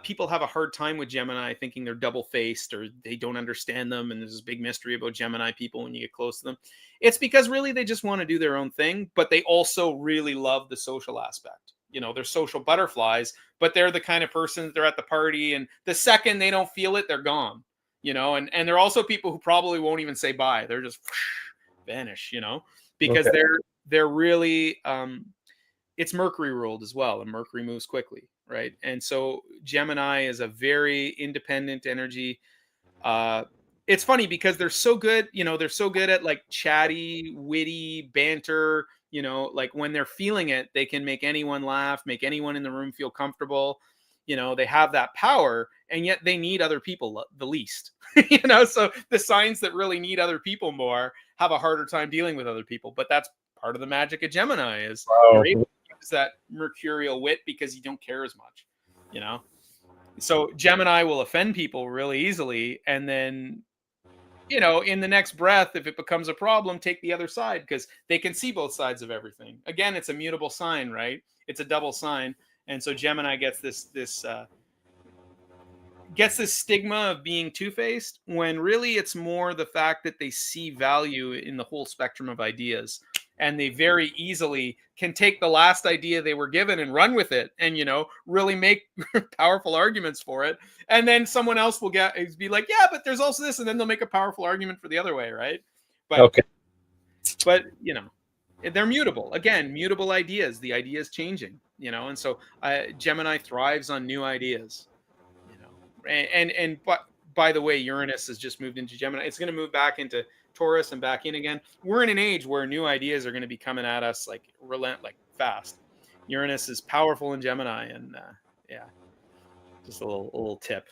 people have a hard time with Gemini, thinking they're double-faced or they don't understand them, and there's this big mystery about Gemini people when you get close to them. It's because really they just want to do their own thing, but they also really love the social aspect. They're social butterflies, but they're the kind of person that they're at the party, and the second they don't feel it, they're gone. And they're also people who probably won't even say bye. They're just vanish, because they're really it's Mercury ruled as well, and Mercury moves quickly, right? And so Gemini is a very independent energy. It's funny because they're so good, they're so good at like chatty, witty banter. Like when they're feeling it, they can make anyone laugh, make anyone in the room feel comfortable. They have that power, and yet they need other people the least. So the signs that really need other people more have a harder time dealing with other people. But that's part of the magic of Gemini is you're able to use that mercurial wit because you don't care as much. So Gemini will offend people really easily, and then in the next breath, if it becomes a problem, take the other side because they can see both sides of everything. Again, it's a mutable sign, right? It's a double sign. And so Gemini gets this gets this stigma of being two-faced, when really it's more the fact that they see value in the whole spectrum of ideas, and they very easily can take the last idea they were given and run with it, and really make powerful arguments for it, and then someone else will be like, yeah, but there's also this, and then they'll make a powerful argument for the other way, right? But Okay. but they're mutable. Again, mutable ideas. The idea is changing, and so Gemini thrives on new ideas. And by the way, Uranus has just moved into Gemini. It's going to move back into Taurus and back in again. We're in an age where new ideas are going to be coming at us like fast. Uranus is powerful in Gemini, and yeah, just a little tip.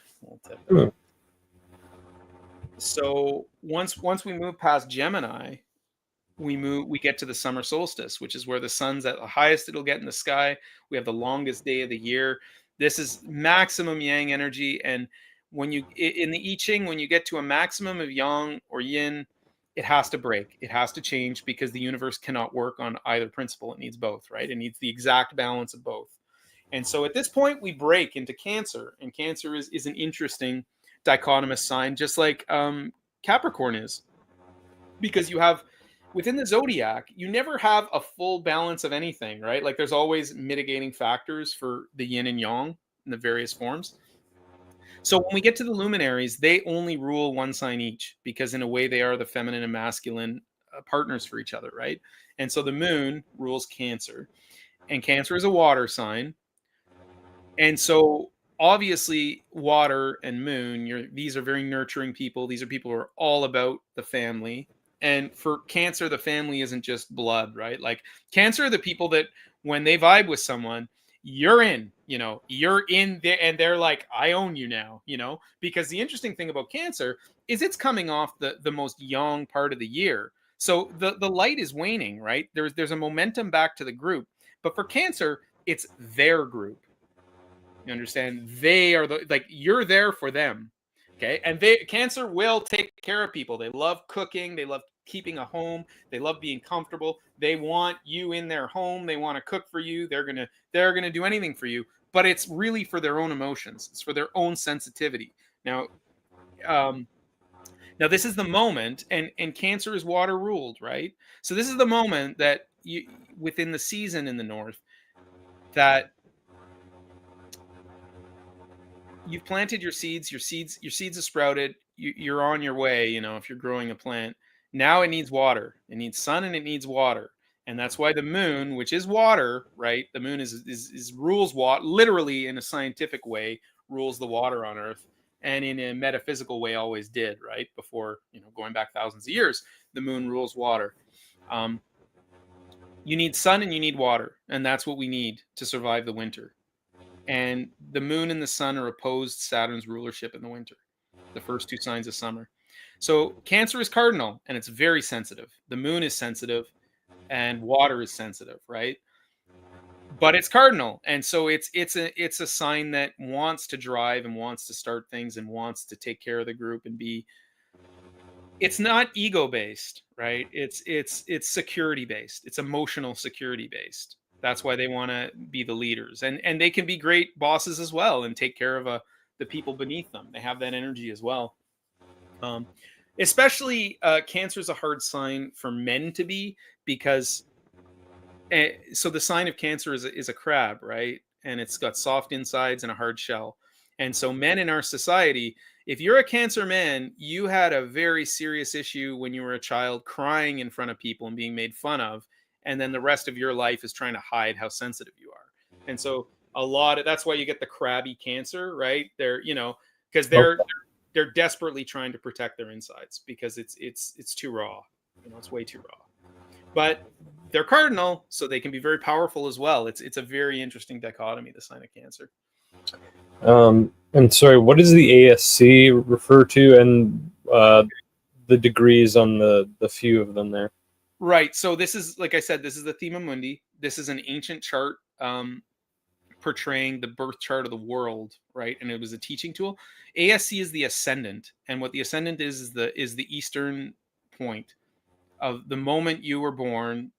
So once we move past Gemini, we get to the summer solstice, which is where the sun's at the highest it'll get in the sky. We have the longest day of the year. This is maximum yang energy, and in the I Ching, when you get to a maximum of yang or yin, it has to break. It has to change, because the universe cannot work on either principle. It needs both, right? It needs the exact balance of both. And so at this point, we break into Cancer, and Cancer is an interesting dichotomous sign, just like Capricorn is, because you have within the zodiac, you never have a full balance of anything, right? Like there's always mitigating factors for the yin and yang in the various forms. So when we get to the luminaries, they only rule one sign each, because in a way they are the feminine and masculine partners for each other, right? And so the moon rules Cancer, and Cancer is a water sign. And so obviously water and moon, these are very nurturing people. These are people who are all about the family. And for Cancer, the family isn't just blood, right? Like Cancer are the people that when they vibe with someone, you're in there, and they're like, I own you now, because the interesting thing about Cancer is it's coming off the most yang part of the year. So the light is waning, right? There's a momentum back to the group. But for Cancer, it's their group. You understand? They are you're there for them. Okay. And Cancer will take care of people. They love cooking. They love keeping a home. They love being comfortable. They want you in their home. They want to cook for you. They're going to do anything for you, but it's really for their own emotions. It's for their own sensitivity. Now this is the moment, and Cancer is water ruled, right? So this is the moment that within the season in the north, that you've planted your seeds have sprouted, you're on your way, if you're growing a plant. Now it needs water, it needs sun, and it needs water. And that's why the moon, which is water, right? The moon is rules water, literally in a scientific way, rules the water on Earth, and in a metaphysical way always did, right? Before, going back thousands of years, the moon rules water. You need sun and you need water, and that's what we need to survive the winter. And the moon and the sun are opposed Saturn's rulership in the winter, the first two signs of summer. So Cancer is cardinal, and it's very sensitive. The moon is sensitive, and water is sensitive, right? But it's cardinal, and so it's a sign that wants to drive and wants to start things and wants to take care of the group and be. It's not ego based, right? It's security based. It's emotional security based. That's why they want to be the leaders, and they can be great bosses as well and take care of the people beneath them. They have that energy as well. Especially Cancer is a hard sign for men to be, because so the sign of Cancer is a crab, right? And it's got soft insides and a hard shell. And so men in our society, if you're a Cancer man, you had a very serious issue when you were a child, crying in front of people and being made fun of. And then the rest of your life is trying to hide how sensitive you are. And so that's why you get the crabby Cancer, right? They're, because they're desperately trying to protect their insides, because it's too raw. It's way too raw. But they're cardinal, so they can be very powerful as well. It's a very interesting dichotomy, the sign of Cancer. And sorry, what does the ASC refer to, and the degrees on the few of them there? Right. So this is, like I said, this is the Thema Mundi. This is an ancient chart portraying the birth chart of the world, right? And it was a teaching tool. ASC is the ascendant, and what the ascendant is the eastern point of the moment you were born.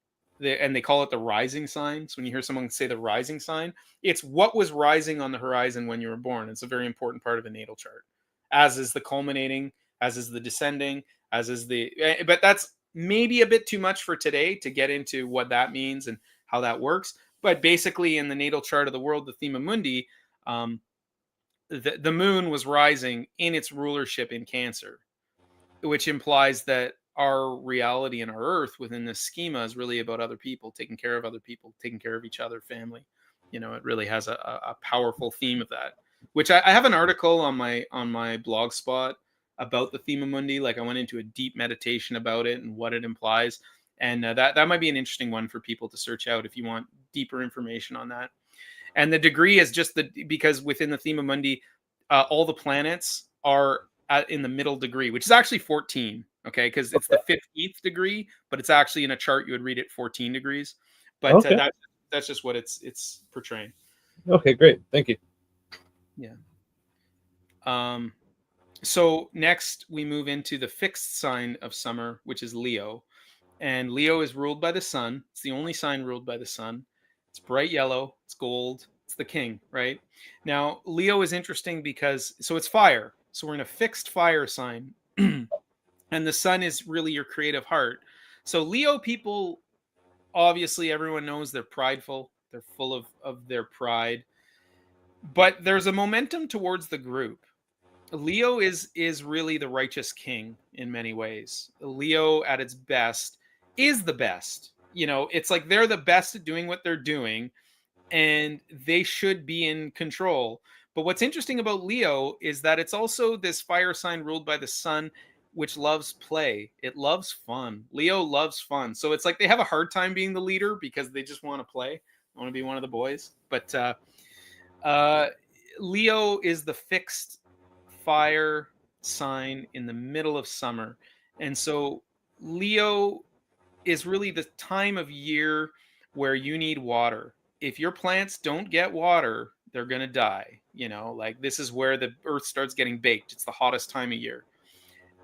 and they call it the rising sign. So when you hear someone say the rising sign, it's what was rising on the horizon when you were born. It's a very important part of a natal chart, as is the culminating, as is the descending, as is the. But that's maybe a bit too much for today to get into what that means and how that works. But basically, in the natal chart of the world, the Thema Mundi, the moon was rising in its rulership in Cancer, which implies that our reality and our earth within this schema is really about other people, taking care of other people, taking care of each other, family. It really has a powerful theme of that, which I have an article on my blog spot about the Thema Mundi. Like, I went into a deep meditation about it and what it implies. And that might be an interesting one for people to search out if you want deeper information on that. And the degree is just because within the Thema Mundi, all the planets are in the middle degree, which is actually 14. Okay, because it's the 15th degree, but it's actually in a chart you would read it 14 degrees. But Okay. That's just what it's portraying. Okay, great. Thank you. Yeah. So next we move into the fixed sign of summer, which is Leo. And Leo is ruled by the sun. It's the only sign ruled by the sun. It's bright yellow, it's gold, it's the king, right? Now, Leo is interesting because it's fire. So we're in a fixed fire sign. And the sun is really your creative heart. So Leo people, obviously everyone knows they're prideful. They're full of their pride. But there's a momentum towards the group. Leo is really the righteous king in many ways. Leo at its best is the best. It's like they're the best at doing what they're doing, and they should be in control. But what's interesting about Leo is that it's also this fire sign ruled by the sun, which loves play. It loves fun. Leo loves fun. So it's like they have a hard time being the leader because they just want to play. They want to be one of the boys. But Leo is the fixed fire sign in the middle of summer. And so Leo is really the time of year where you need water. If your plants don't get water, they're going to die. Like, this is where the earth starts getting baked. It's the hottest time of year.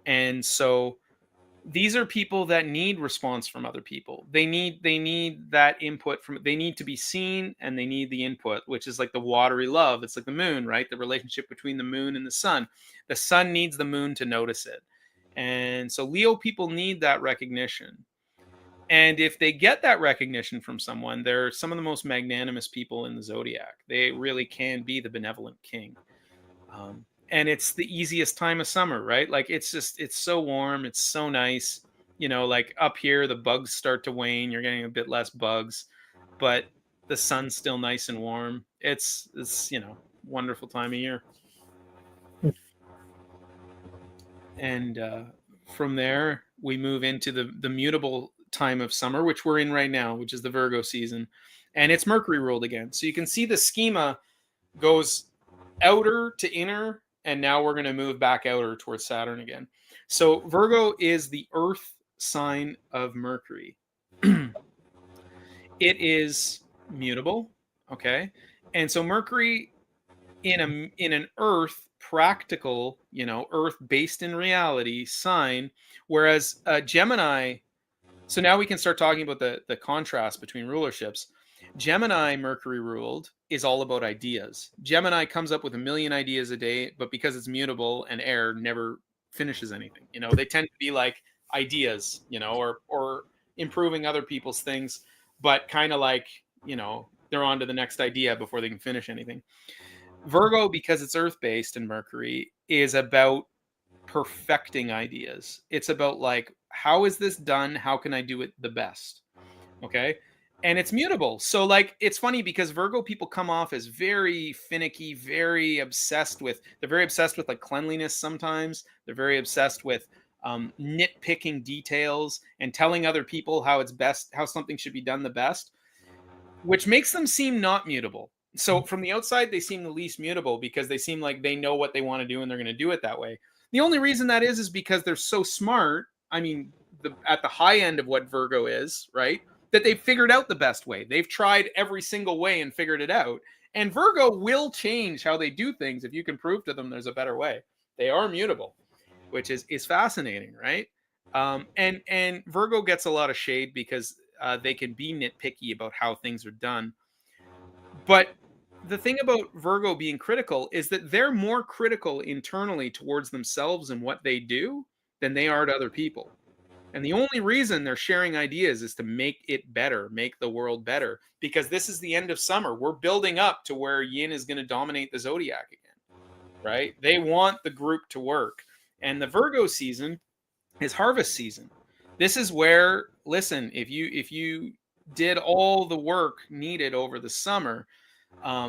And so these are people that need response from other people. They need that input they need to be seen, and they need the input, which is like the watery love. It's like the moon, right? The relationship between the moon and the sun. The sun needs the moon to notice it. And so Leo people need that recognition. And if they get that recognition from someone, they're some of the most magnanimous people in the zodiac. They really can be the benevolent king. And it's the easiest time of summer, right? Like, it's so warm. It's so nice. Like up here, the bugs start to wane. You're getting a bit less bugs, but the sun's still nice and warm. It's wonderful time of year. And from there, we move into the mutable time of summer, which we're in right now, which is the Virgo season. And it's Mercury ruled again. So you can see the schema goes outer to inner, and now we're going to move back outer towards Saturn again. So Virgo is the earth sign of Mercury. It is mutable, okay? And so Mercury in an earth practical, earth based in reality sign, whereas Gemini, so now we can start talking about the contrast between rulerships. Gemini, Mercury ruled, is all about ideas. Gemini comes up with a million ideas a day, but because it's mutable and air, never finishes anything. They tend to be like ideas, or improving other people's things, but kind of like, they're on to the next idea before they can finish anything. Virgo, because it's earth-based in Mercury, is about perfecting ideas. It's about like, how is this done? How can I do it the best? Okay. And it's mutable. So like, it's funny because Virgo people come off as very finicky, they're very obsessed with like cleanliness. Sometimes they're very obsessed with nitpicking details and telling other people how something should be done the best, which makes them seem not mutable. So from the outside, they seem the least mutable because they seem like they know what they want to do and they're going to do it that way. The only reason that is because they're so smart. I mean, at the high end of what Virgo is, right? That they've figured out the best way. They've tried every single way and figured it out. And Virgo will change how they do things if you can prove to them there's a better way. They are mutable, which is fascinating, right? And Virgo gets a lot of shade because they can be nitpicky about how things are done. But the thing about Virgo being critical is that they're more critical internally towards themselves and what they do than they are to other people. And the only reason they're sharing ideas is to make it better, make the world better, because this is the end of summer. We're building up to where yin is going to dominate the zodiac again, right? They want the group to work. And the Virgo season is harvest season. This is where, listen, if you did all the work needed over the summer,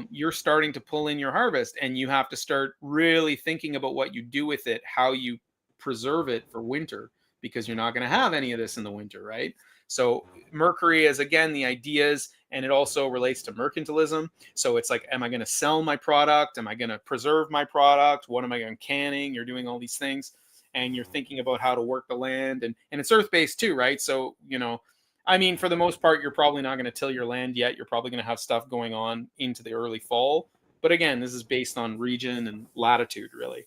you're starting to pull in your harvest, and you have to start really thinking about what you do with it, how you preserve it for winter, because you're not going to have any of this in the winter, right? So Mercury is again the ideas, and it also relates to mercantilism. So it's like, am I going to sell my product? Am I going to preserve my product? What am I going canning? You're doing all these things, and you're thinking about how to work the land, and it's earth-based too, right? So, I mean, for the most part, you're probably not going to till your land yet. You're probably going to have stuff going on into the early fall. But again, this is based on region and latitude, really.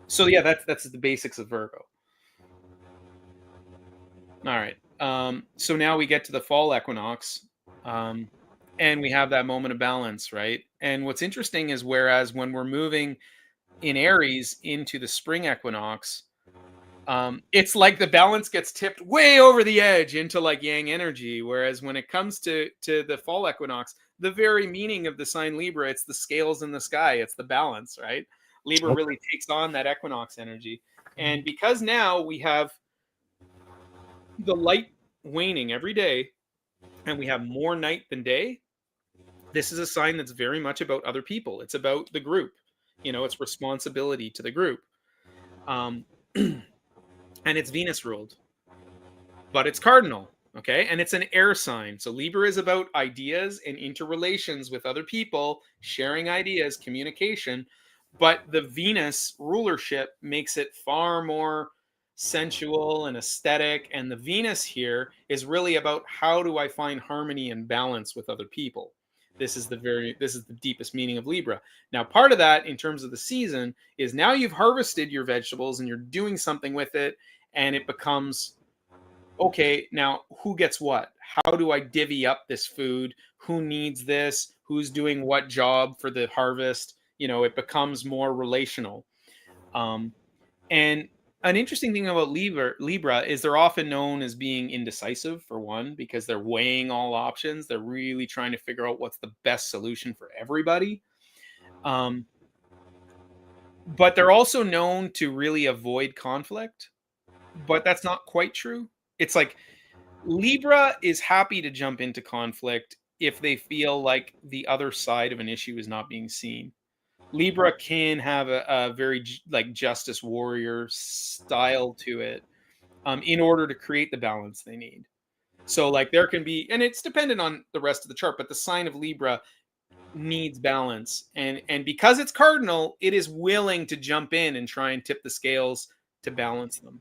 So yeah, that's the basics of Virgo. All right. So now we get to the fall equinox, and we have that moment of balance, right? And what's interesting is, whereas when we're moving in Aries into the spring equinox, it's like the balance gets tipped way over the edge into like yang energy. Whereas when it comes to the fall equinox, the very meaning of the sign Libra, it's the scales in the sky, it's the balance, right? Libra really takes on that equinox energy. And because now we have the light waning every day, and we have more night than day, this is a sign that's very much about other people. It's about the group, it's responsibility to the group. And it's Venus ruled, but it's cardinal. Okay. And it's an air sign. So Libra is about ideas and interrelations with other people, sharing ideas, communication. But the Venus rulership makes it far more sensual and aesthetic. And the Venus here is really about, how do I find harmony and balance with other people? This is the deepest meaning of Libra. Now, part of that in terms of the season is, now you've harvested your vegetables and you're doing something with it, and it becomes, okay, now who gets what? How do I divvy up this food? Who needs this? Who's doing what job for the harvest? It becomes more relational. And an interesting thing about Libra is they're often known as being indecisive, for one, because they're weighing all options. They're really trying to figure out what's the best solution for everybody. But they're also known to really avoid conflict. But that's not quite true. It's like, Libra is happy to jump into conflict if they feel like the other side of an issue is not being seen. Libra can have a very like justice warrior style to it, in order to create the balance they need. So like there can be, and it's dependent on the rest of the chart, but the sign of Libra needs balance, and because it's cardinal, it is willing to jump in and try and tip the scales to balance them.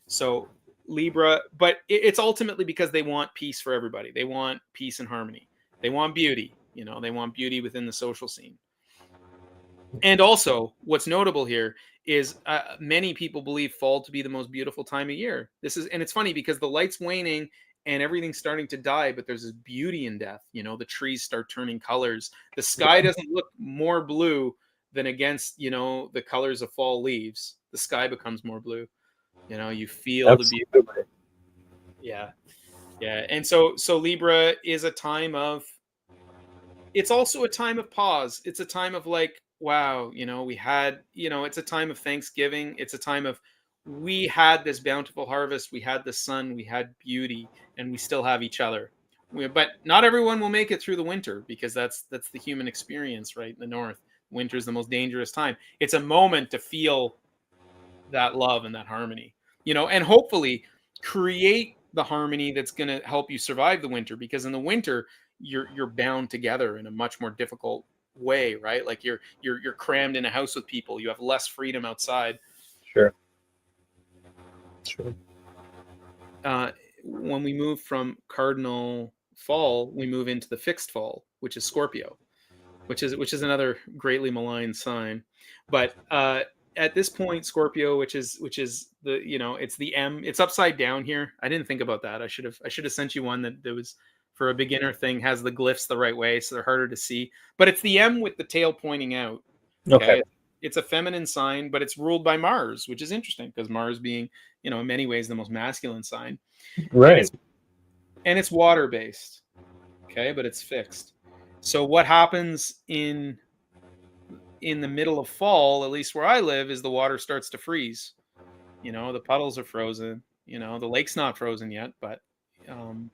So Libra, but it's ultimately because they want peace for everybody. They want peace and harmony. They want beauty. They want beauty within the social scene. And also, what's notable here is, many people believe fall to be the most beautiful time of year. And it's funny because the light's waning and everything's starting to die, but there's this beauty in death. The trees start turning colors. The sky doesn't look more blue than against, the colors of fall leaves. The sky becomes more blue. You feel the beauty. Yeah. Yeah. And so Libra is a time of, it's also a time of pause. It's a time of like, wow, we had, it's a time of Thanksgiving. It's a time of, we had this bountiful harvest. We had the sun, we had beauty, and we still have each other. But not everyone will make it through the winter, because that's the human experience, right? In the North, winter is the most dangerous time. It's a moment to feel that love and that harmony, and hopefully create the harmony that's going to help you survive the winter, because in the winter you're bound together in a much more difficult way, right? Like you're crammed in a house with people. You have less freedom outside. Sure. When we move from cardinal fall, we move into the fixed fall, which is Scorpio, which is another greatly maligned sign. But at this point, Scorpio, which is the, it's the M. It's upside down here. I didn't think about that. I should have sent you one that was for a beginner thing, has the glyphs the right way, so they're harder to see. But it's the M with the tail pointing out. Okay. Okay. It's a feminine sign, but it's ruled by Mars, which is interesting because Mars being, in many ways the most masculine sign. And Right. it's water based. Okay, but it's fixed. So what happens in the middle of fall, at least where I live, is the water starts to freeze. The puddles are frozen. The lake's not frozen yet, but and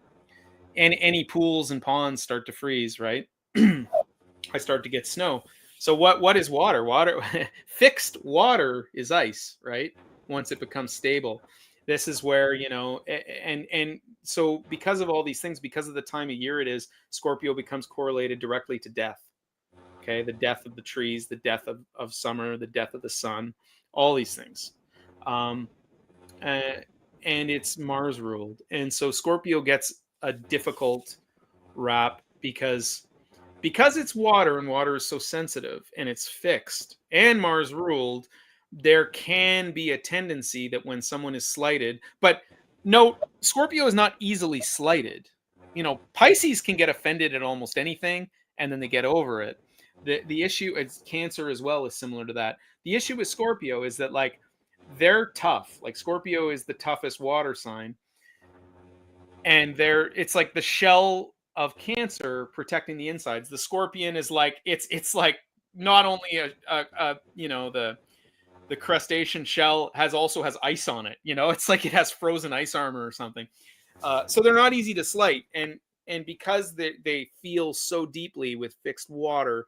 any pools and ponds start to freeze, right? I start to get snow. So what is water? Water fixed water is ice, right? Once it becomes stable. This is where, and so because of all these things, because of the time of year it is, Scorpio becomes correlated directly to death. Okay, the death of the trees, the death of summer, the death of the sun, all these things. And it's Mars ruled. And so Scorpio gets a difficult rap because it's water, and water is so sensitive and it's fixed and Mars ruled. There can be a tendency that when someone is slighted, but no, Scorpio is not easily slighted. Pisces can get offended at almost anything and then they get over it. The issue, it's Cancer as well, is similar to that. The issue with Scorpio is that, like, they're tough. Like, Scorpio is the toughest water sign, and it's like the shell of Cancer protecting the insides. The Scorpion is like, it's like not only the crustacean shell also has ice on it. It's like it has frozen ice armor or something. So they're not easy to slight, and because they feel so deeply with fixed water.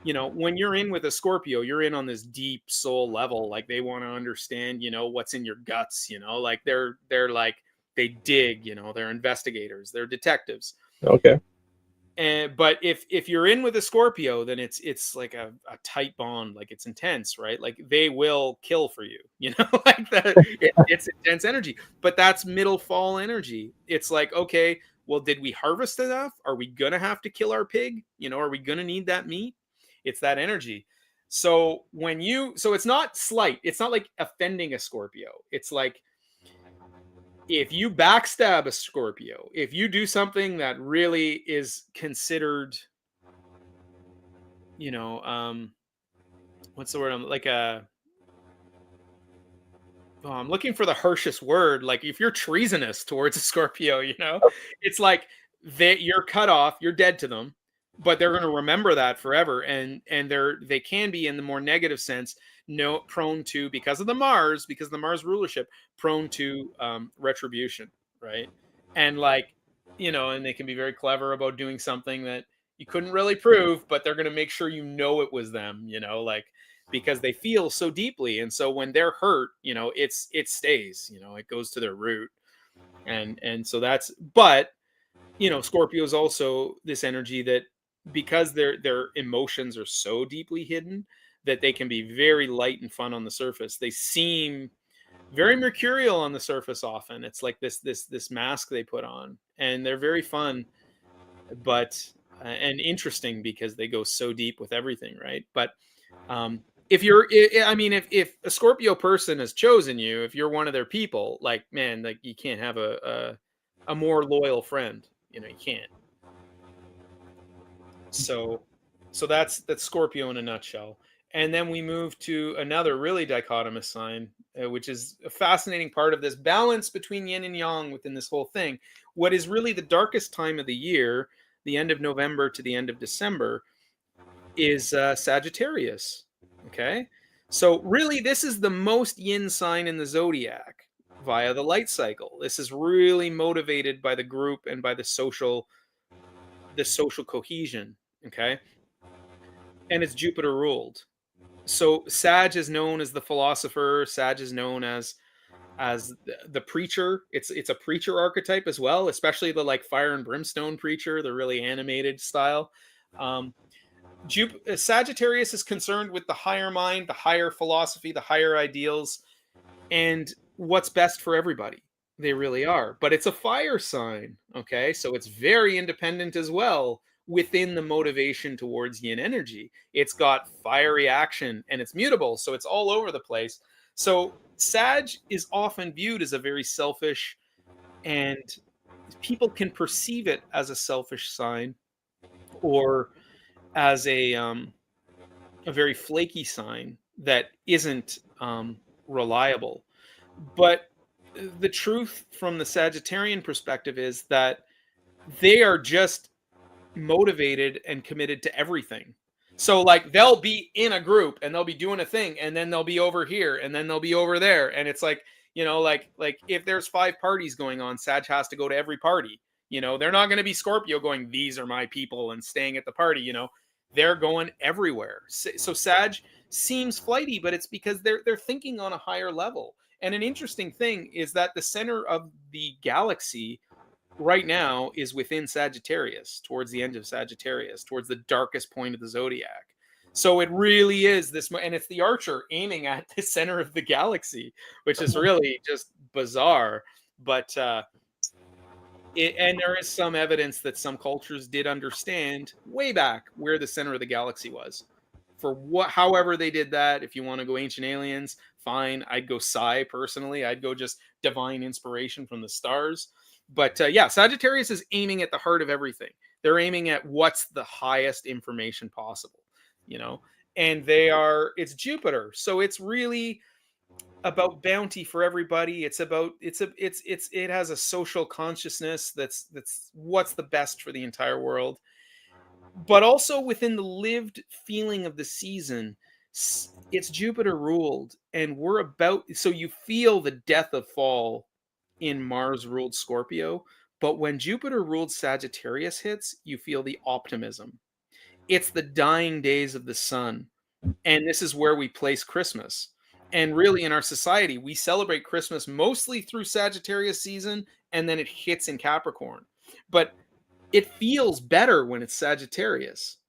When you're in with a Scorpio, you're in on this deep soul level. Like, they want to understand, what's in your guts. Like they're like, they dig. They're investigators. They're detectives. Okay. But if you're in with a Scorpio, then it's like a tight bond. Like, it's intense, right? Like, they will kill for you. Like that. It's intense energy. But that's middle fall energy. It's like, okay, well, did we harvest enough? Are we gonna have to kill our pig? Are we gonna need that meat? It's that energy. So it's not slight. It's not like offending a Scorpio. It's like, if you backstab a Scorpio, if you do something that really is considered, what's the word? I'm looking for the harshest word. Like, if you're treasonous towards a Scorpio, it's like you're cut off, you're dead to them, but they're going to remember that forever. And they can be, in the more negative sense, prone to, because of the Mars rulership, prone to retribution, right? And like, and they can be very clever about doing something that you couldn't really prove, but they're going to make sure it was them, like, because they feel so deeply. And so when they're hurt, it stays, it goes to their root. And so that's, but Scorpio is also this energy that, because their emotions are so deeply hidden, that they can be very light and fun on the surface. They seem very mercurial on the surface often. It's like this mask they put on, and they're very fun, but and interesting because they go so deep with everything, right? But if a Scorpio person has chosen you, if you're one of their people, like, man, like, you can't have a more loyal friend. You can't. So that's Scorpio in a nutshell. And then we move to another really dichotomous sign, which is a fascinating part of this balance between yin and yang within this whole thing. What is really the darkest time of the year, the end of November to the end of December, is Sagittarius. Okay, so really, this is the most yin sign in the zodiac via the light cycle. This is really motivated by the group and by the social cohesion. Okay, and it's Jupiter ruled. So Sag is known as the philosopher. Sag is known as the preacher. It's a preacher archetype as well, especially the, like, fire and brimstone preacher, the really animated style. Sagittarius is concerned with the higher mind, the higher philosophy, the higher ideals, and what's best for everybody. They really are. But it's a fire sign, okay? So it's very independent as well, within the motivation towards yin energy. It's got fiery action and it's mutable, so it's all over the place. So Sag is often viewed as a very selfish, and people can perceive it as a selfish sign, or as a very flaky sign that isn't reliable. But the truth from the Sagittarian perspective is that they are just motivated and committed to everything. So like they'll be in a group and they'll be doing a thing, and then they'll be over here and then they'll be over there, and it's like, like if there's 5 parties going on, Sag has to go to every party. They're not going to be Scorpio going, these are my people, and staying at the party. They're going everywhere. So Sag seems flighty, but it's because they're thinking on a higher level. And an interesting thing is that the center of the galaxy right now is within Sagittarius, towards the end of Sagittarius, towards the darkest point of the zodiac. So it really is this, and it's the Archer aiming at the center of the galaxy, which is really just bizarre. But and there is some evidence that some cultures did understand way back where the center of the galaxy was. For however they did that, if you want to go ancient aliens, fine. I'd go psi personally. I'd go just divine inspiration from the stars. But yeah, Sagittarius is aiming at the heart of everything. They're aiming at what's the highest information possible, and it's Jupiter. So it's really about bounty for everybody. It has a social consciousness that's what's the best for the entire world. But also within the lived feeling of the season, it's Jupiter ruled, and so you feel the death of fall in Mars ruled Scorpio, but when Jupiter ruled Sagittarius hits, you feel the optimism. It's the dying days of the sun, and this is where we place Christmas. And really, in our society, we celebrate Christmas mostly through Sagittarius season, and then it hits in Capricorn. But it feels better when it's Sagittarius.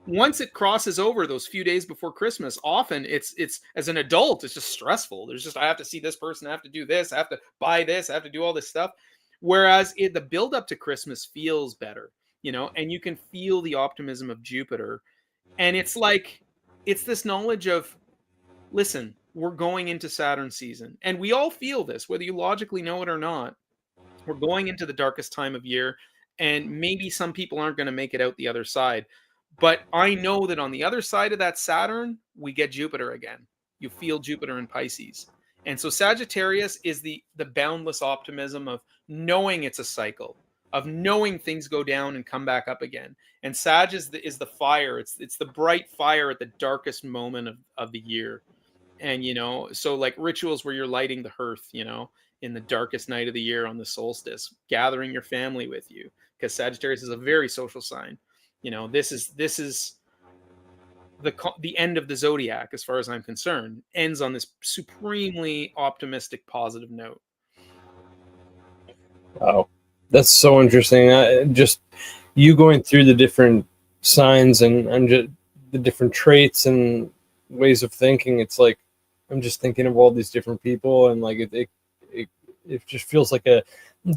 Once it crosses over those few days before Christmas, often it's as an adult, it's just stressful. There's just, I have to see this person, I have to do this, I have to buy this, I have to do all this stuff. Whereas the build up to Christmas feels better, and you can feel the optimism of Jupiter. And it's like, it's this knowledge of, listen, we're going into Saturn season. And we all feel this, whether you logically know it or not. We're going into the darkest time of year, and maybe some people aren't going to make it out the other side. But I know that on the other side of that Saturn, we get Jupiter again. You feel Jupiter in Pisces. And so Sagittarius is the boundless optimism of knowing it's a cycle, of knowing things go down and come back up again. And Sag is the fire. It's the bright fire at the darkest moment of the year. And, so like rituals where you're lighting the hearth, in the darkest night of the year on the solstice, gathering your family with you, because Sagittarius is a very social sign. This is the end of the zodiac, as far as I'm concerned, ends on this supremely optimistic, positive note. Wow, that's so interesting. Just you going through the different signs and just the different traits and ways of thinking. It's like I'm just thinking of all these different people, and like it just feels like a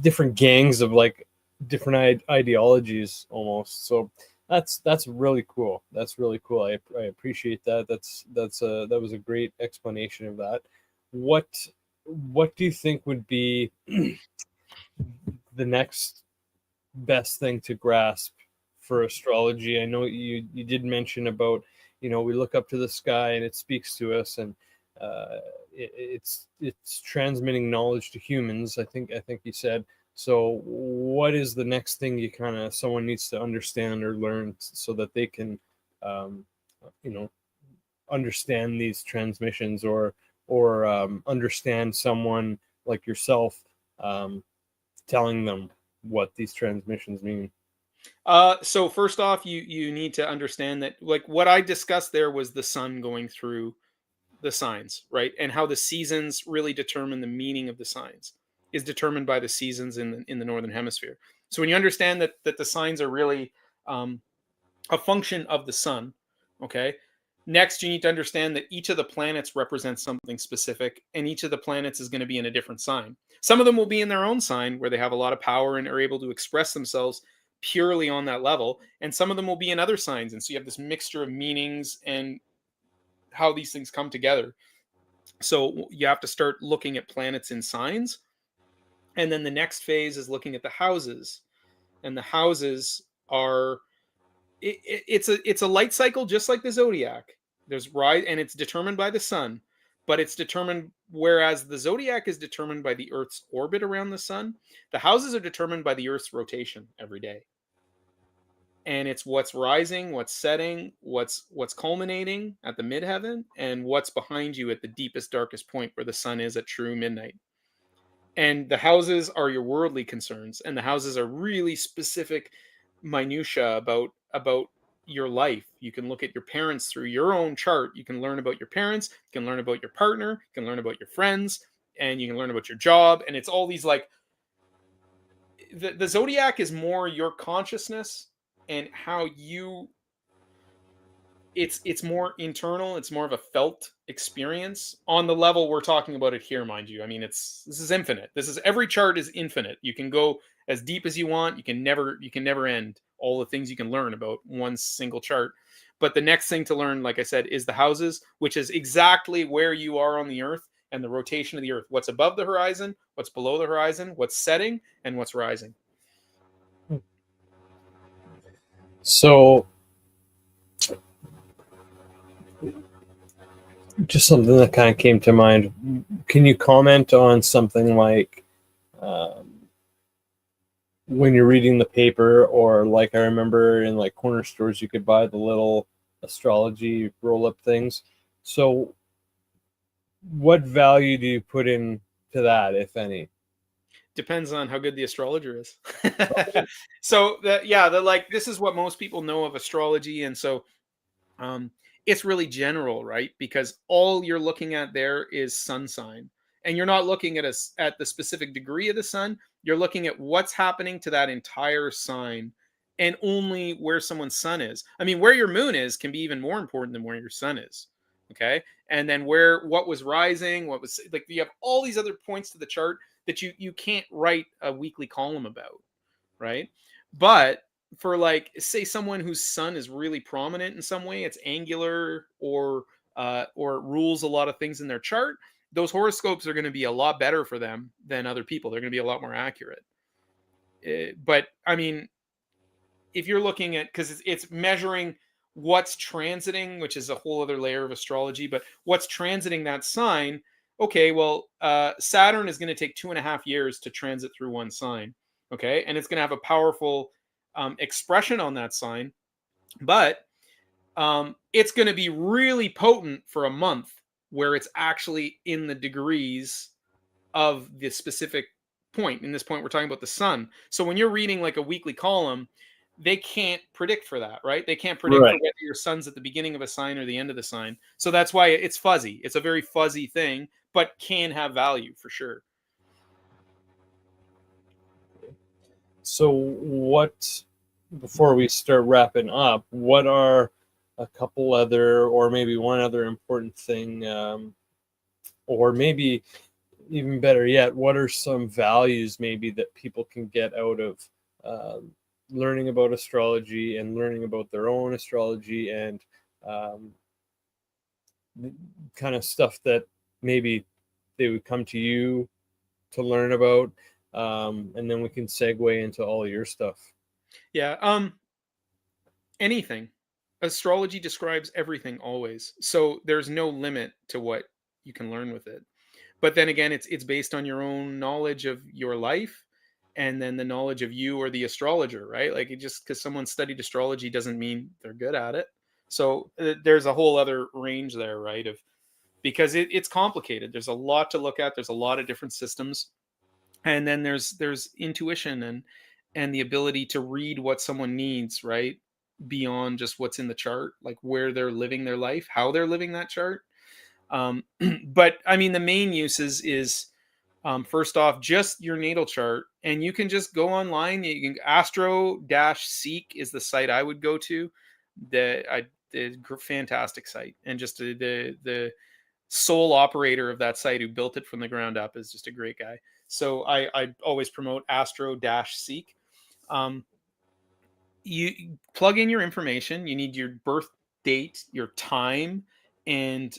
different gangs of like different ideologies almost. So that's really cool. That's really cool. I appreciate that. That was a great explanation of that. What do you think would be the next best thing to grasp for astrology? I know you did mention about, we look up to the sky and it speaks to us, and it's transmitting knowledge to humans. I think you said. So what is the next thing someone needs to understand or learn so that they can understand these transmissions, or understand someone like yourself telling them what these transmissions mean? So first off, you need to understand that, like, what I discussed there was the sun going through the signs, right? And how the seasons really determine the meaning of the signs is determined by the seasons in the northern hemisphere. So when you understand that the signs are really a function of the sun, okay? Next, you need to understand that each of the planets represents something specific, and each of the planets is going to be in a different sign. Some of them will be in their own sign where they have a lot of power and are able to express themselves purely on that level, and some of them will be in other signs. And so you have this mixture of meanings and how these things come together. So you have to start looking at planets in signs. And then the next phase is looking at the houses. And the houses are it's a light cycle just like the zodiac. There's rise, and it's determined by the sun, but it's determined, whereas the zodiac is determined by the Earth's orbit around the sun, the houses are determined by the Earth's rotation every day. And it's what's rising, what's setting, what's culminating at the midheaven, and what's behind you at the deepest, darkest point where the sun is at true midnight. And the houses are your worldly concerns, and the houses are really specific minutia about your life. You can look at your parents through your own chart. You can learn about your parents, you can learn about your partner, you can learn about your friends, and you can learn about your job. And it's all these, like, the zodiac is more your consciousness and how you, it's more internal, it's more of a felt experience on the level we're talking about it here, mind you. I mean, this is infinite. This is, every chart is infinite. You can go as deep as you want. You can never end all the things you can learn about one single chart. But the next thing to learn, like I said, is the houses, which is exactly where you are on the earth and the rotation of the earth. What's above the horizon, what's below the horizon, what's setting, and what's rising. So just something that kind of came to mind. Can you comment on something like when you're reading the paper, or like I remember in like corner stores, you could buy the little astrology roll-up things. So what value do you put into that, if any? Depends on how good the astrologer is. So like, this is what most people know of astrology. And so it's really general, right? Because all you're looking at there is sun sign, and you're not looking at at the specific degree of the sun. You're looking at what's happening to that entire sign, and only where someone's sun is. I mean, where your moon is can be even more important than where your sun is. Okay. And then what was rising, what was, like, you have all these other points to the chart that you can't write a weekly column about, right? But for, like, say someone whose sun is really prominent in some way, it's angular, or rules a lot of things in their chart, those horoscopes are going to be a lot better for them than other people. They're going to be a lot more accurate. But I mean, if you're looking at, because it's measuring what's transiting, which is a whole other layer of astrology, but what's transiting that sign. Okay, well, Saturn is going to take 2.5 years to transit through one sign. Okay, and it's going to have a powerful expression on that sign, but it's going to be really potent for a month, where it's actually in the degrees of the specific point. In this point, we're talking about the sun. So when you're reading like a weekly column, they can't predict for that, right? They can't predict for whether your sun's at the beginning of a sign or the end of the sign. So that's why it's fuzzy. It's a very fuzzy thing, but can have value for sure. So what, before we start wrapping up, what are a couple other, or maybe one other important thing, or maybe even better yet, what are some values maybe that people can get out of learning about astrology and learning about their own astrology, and kind of stuff that maybe they would come to you to learn about, and then we can segue into all your stuff. Yeah. Anything. Astrology describes everything always. So there's no limit to what you can learn with it. But then again, it's based on your own knowledge of your life, and then the knowledge of you or the astrologer, right? Like, it just, because someone studied astrology doesn't mean they're good at it. So there's a whole other range there, right? Of, because it's complicated. There's a lot to look at. There's a lot of different systems, and then there's intuition and the ability to read what someone needs, right? Beyond just what's in the chart, like where they're living their life, how they're living that chart. But I mean, the main uses is first off, just your natal chart, and you can just go online. You can Astro-Seek is the site I would go to. The fantastic site, and just the sole operator of that site who built it from the ground up is just a great guy. So I always promote Astro-Seek. you plug in your information. You need your birth date, your time, and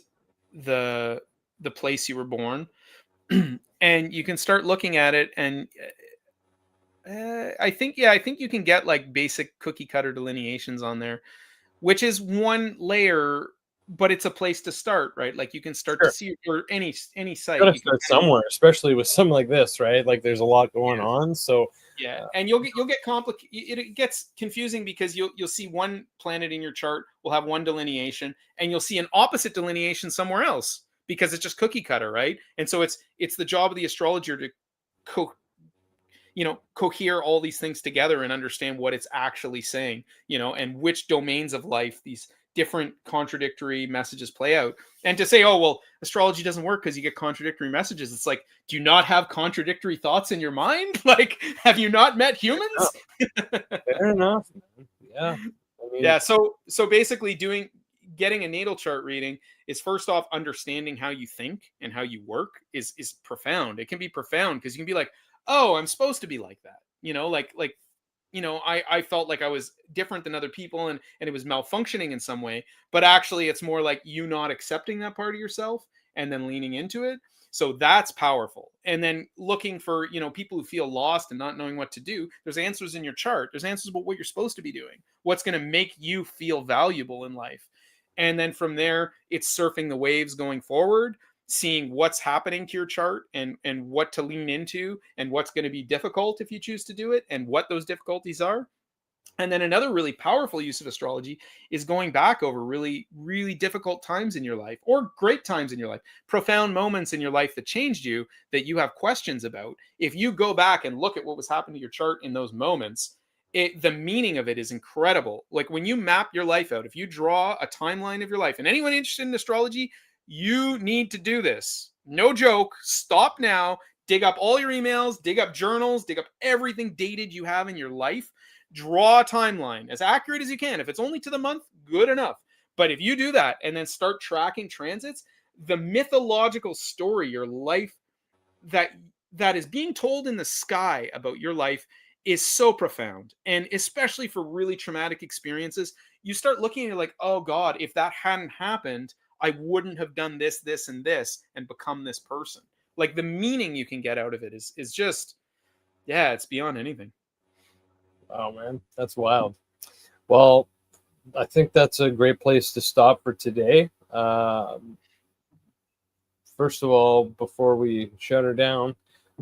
the place you were born, and you can start looking at it. And I think you can get like basic cookie cutter delineations on there, which is one layer, but it's a place to start, right? Like you can start to Sure. see, or any Got site to you can start kind of, somewhere, especially with something like this, right? Like there's a lot going yeah. on. So, Yeah, uh, and you'll get complicated. It gets confusing because you'll see one planet in your chart will have one delineation, and you'll see an opposite delineation somewhere else because it's just cookie cutter, right? And so it's the job of the astrologer to co- cohere all these things together and understand what it's actually saying, and which domains of life these different contradictory messages play out. And to say, oh well, astrology doesn't work because you get contradictory messages, it's like, do you not have contradictory thoughts in your mind? Like, have you not met oh, humans? fair enough. Man. Yeah. I mean, Yeah, so basically getting a natal chart reading is, first off, understanding how you think and how you work is profound. It can be profound because you can be like, "Oh, I'm supposed to be like that." I felt like I was different than other people, and it was malfunctioning in some way, but actually it's more like you not accepting that part of yourself and then leaning into it. So that's powerful. And then looking for, people who feel lost and not knowing what to do, there's answers in your chart. There's answers about what you're supposed to be doing, what's going to make you feel valuable in life. And then from there, it's surfing the waves going forward, seeing what's happening to your chart, and what to lean into, and what's going to be difficult if you choose to do it, and what those difficulties are. And then another really powerful use of astrology is going back over really, really difficult times in your life, or great times in your life, profound moments in your life that changed you, that you have questions about. If you go back and look at what was happening to your chart in those moments, the meaning of it is incredible. Like when you map your life out, if you draw a timeline of your life, and anyone interested in astrology, you need to do this. No joke. Stop now. Dig up all your emails, dig up journals, dig up everything dated you have in your life. Draw a timeline as accurate as you can. If it's only to the month, good enough. But if you do that and then start tracking transits, the mythological story, your life, that that is being told in the sky about your life, is so profound. And especially for really traumatic experiences, you start looking at it like, oh God, if that hadn't happened, I wouldn't have done this, this, and this, and become this person. Like the meaning you can get out of it is just, yeah, it's beyond anything. oh man, that's wild. Well, I think that's a great place to stop for today. First of all, before we shut her down,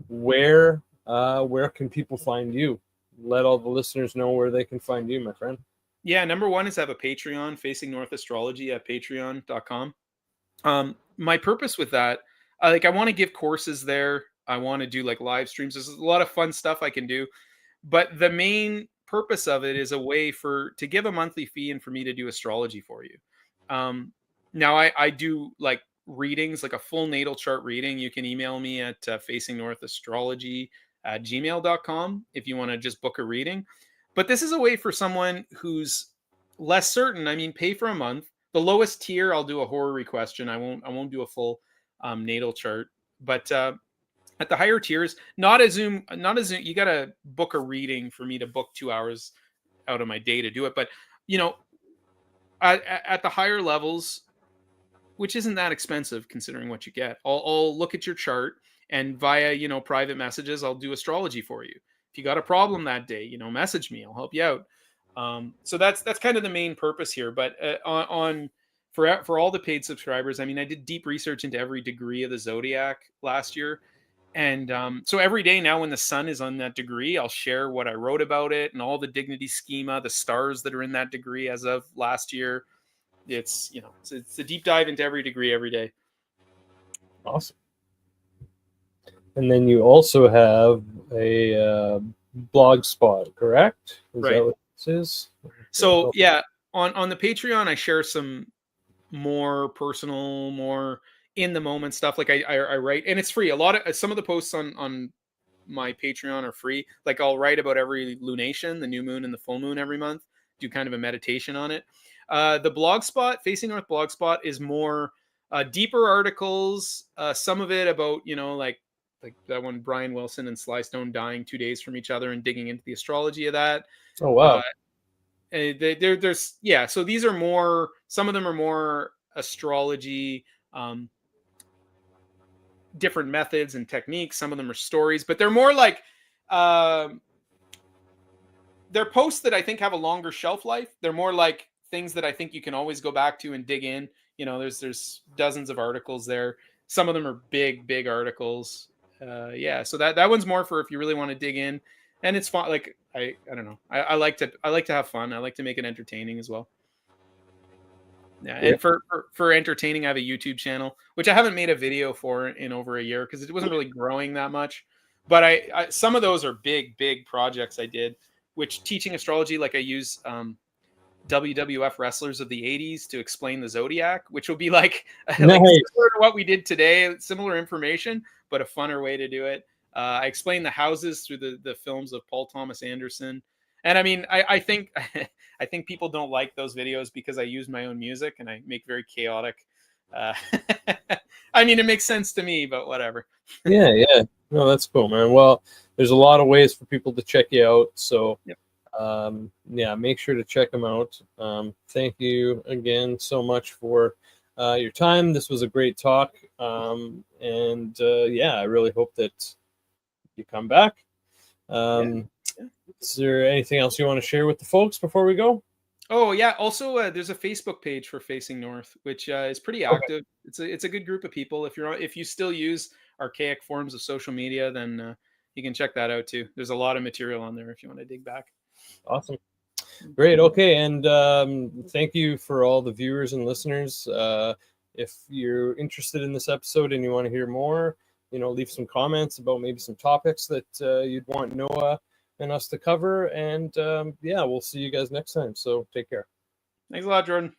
where can people find you? Let all the listeners know where they can find you, my friend. Yeah, number one is I have a Patreon, Facing North Astrology, at patreon.com. My purpose with that, I want to give courses there. I want to do like live streams. There's a lot of fun stuff I can do, but the main purpose of it is a way to give a monthly fee and for me to do astrology for you. Now I do like readings, like a full natal chart reading. You can email me at facingnorthastrology@gmail.com if you want to just book a reading. But this is a way for someone who's less certain. I mean, pay for a month. The lowest tier, I'll do a horary question. I won't do a full natal chart. But at the higher tiers, not a Zoom. You got to book a reading for me to book 2 hours out of my day to do it. But you know, at the higher levels, which isn't that expensive considering what you get, I'll look at your chart, and via private messages, I'll do astrology for you. If you got a problem that day, message me. I'll help you out. So that's kind of the main purpose here. But for all the paid subscribers, I mean, I did deep research into every degree of the zodiac last year. And so every day now, when the sun is on that degree, I'll share what I wrote about it and all the dignity schema, the stars that are in that degree as of last year. It's a deep dive into every degree every day. Awesome. And then you also have a blog spot, correct? Is Right. that what this is? So yeah, on the Patreon, I share some more personal, more in the moment stuff. Like I write, and it's free. A lot of some of the posts on my Patreon are free. Like I'll write about every lunation, the new moon and the full moon every month. Do kind of a meditation on it. The blog spot, Facing North blog spot, is more deeper articles. Some of it about like that one, Brian Wilson and Sly Stone dying 2 days from each other, and digging into the astrology of that. Oh Uh, wow. There's so these are more. Some of them are more astrology, different methods and techniques. Some of them are stories, but they're more like they're posts that I think have a longer shelf life. They're more like things that I think you can always go back to and dig in. There's dozens of articles there. Some of them are big articles. So that one's more for if you really want to dig in, and it's fun. Like I don't know. I like to have fun. I like to make it entertaining as well. Yeah, and for entertaining, I have a YouTube channel, which I haven't made a video for in over a year because it wasn't really growing that much. But I some of those are big projects I did, which teaching astrology, like I use WWF wrestlers of the 80s to explain the zodiac, which will be like, Nice. Similar to what we did today, similar information, but a funner way to do it. I explain the houses through the films of Paul Thomas Anderson. And I mean, I think I think people don't like those videos because I use my own music and I make very chaotic. I mean, it makes sense to me, but whatever. Yeah. No, that's cool, man. Well, there's a lot of ways for people to check you out. So, yep. Make sure to check them out. Thank you again so much for your time. This was a great talk. I really hope that you come back. Is there anything else you want to share with the folks before we go? Oh yeah. Also, there's a Facebook page for Facing North, which is pretty active. Okay. It's a good group of people. If you still use archaic forms of social media, then you can check that out too. There's a lot of material on there if you want to dig back. Awesome. Great. Okay. And thank you for all the viewers and listeners. If you're interested in this episode and you want to hear more, leave some comments about maybe some topics that you'd want Noah and us to cover. And we'll see you guys next time. So take care. Thanks a lot, Jordan.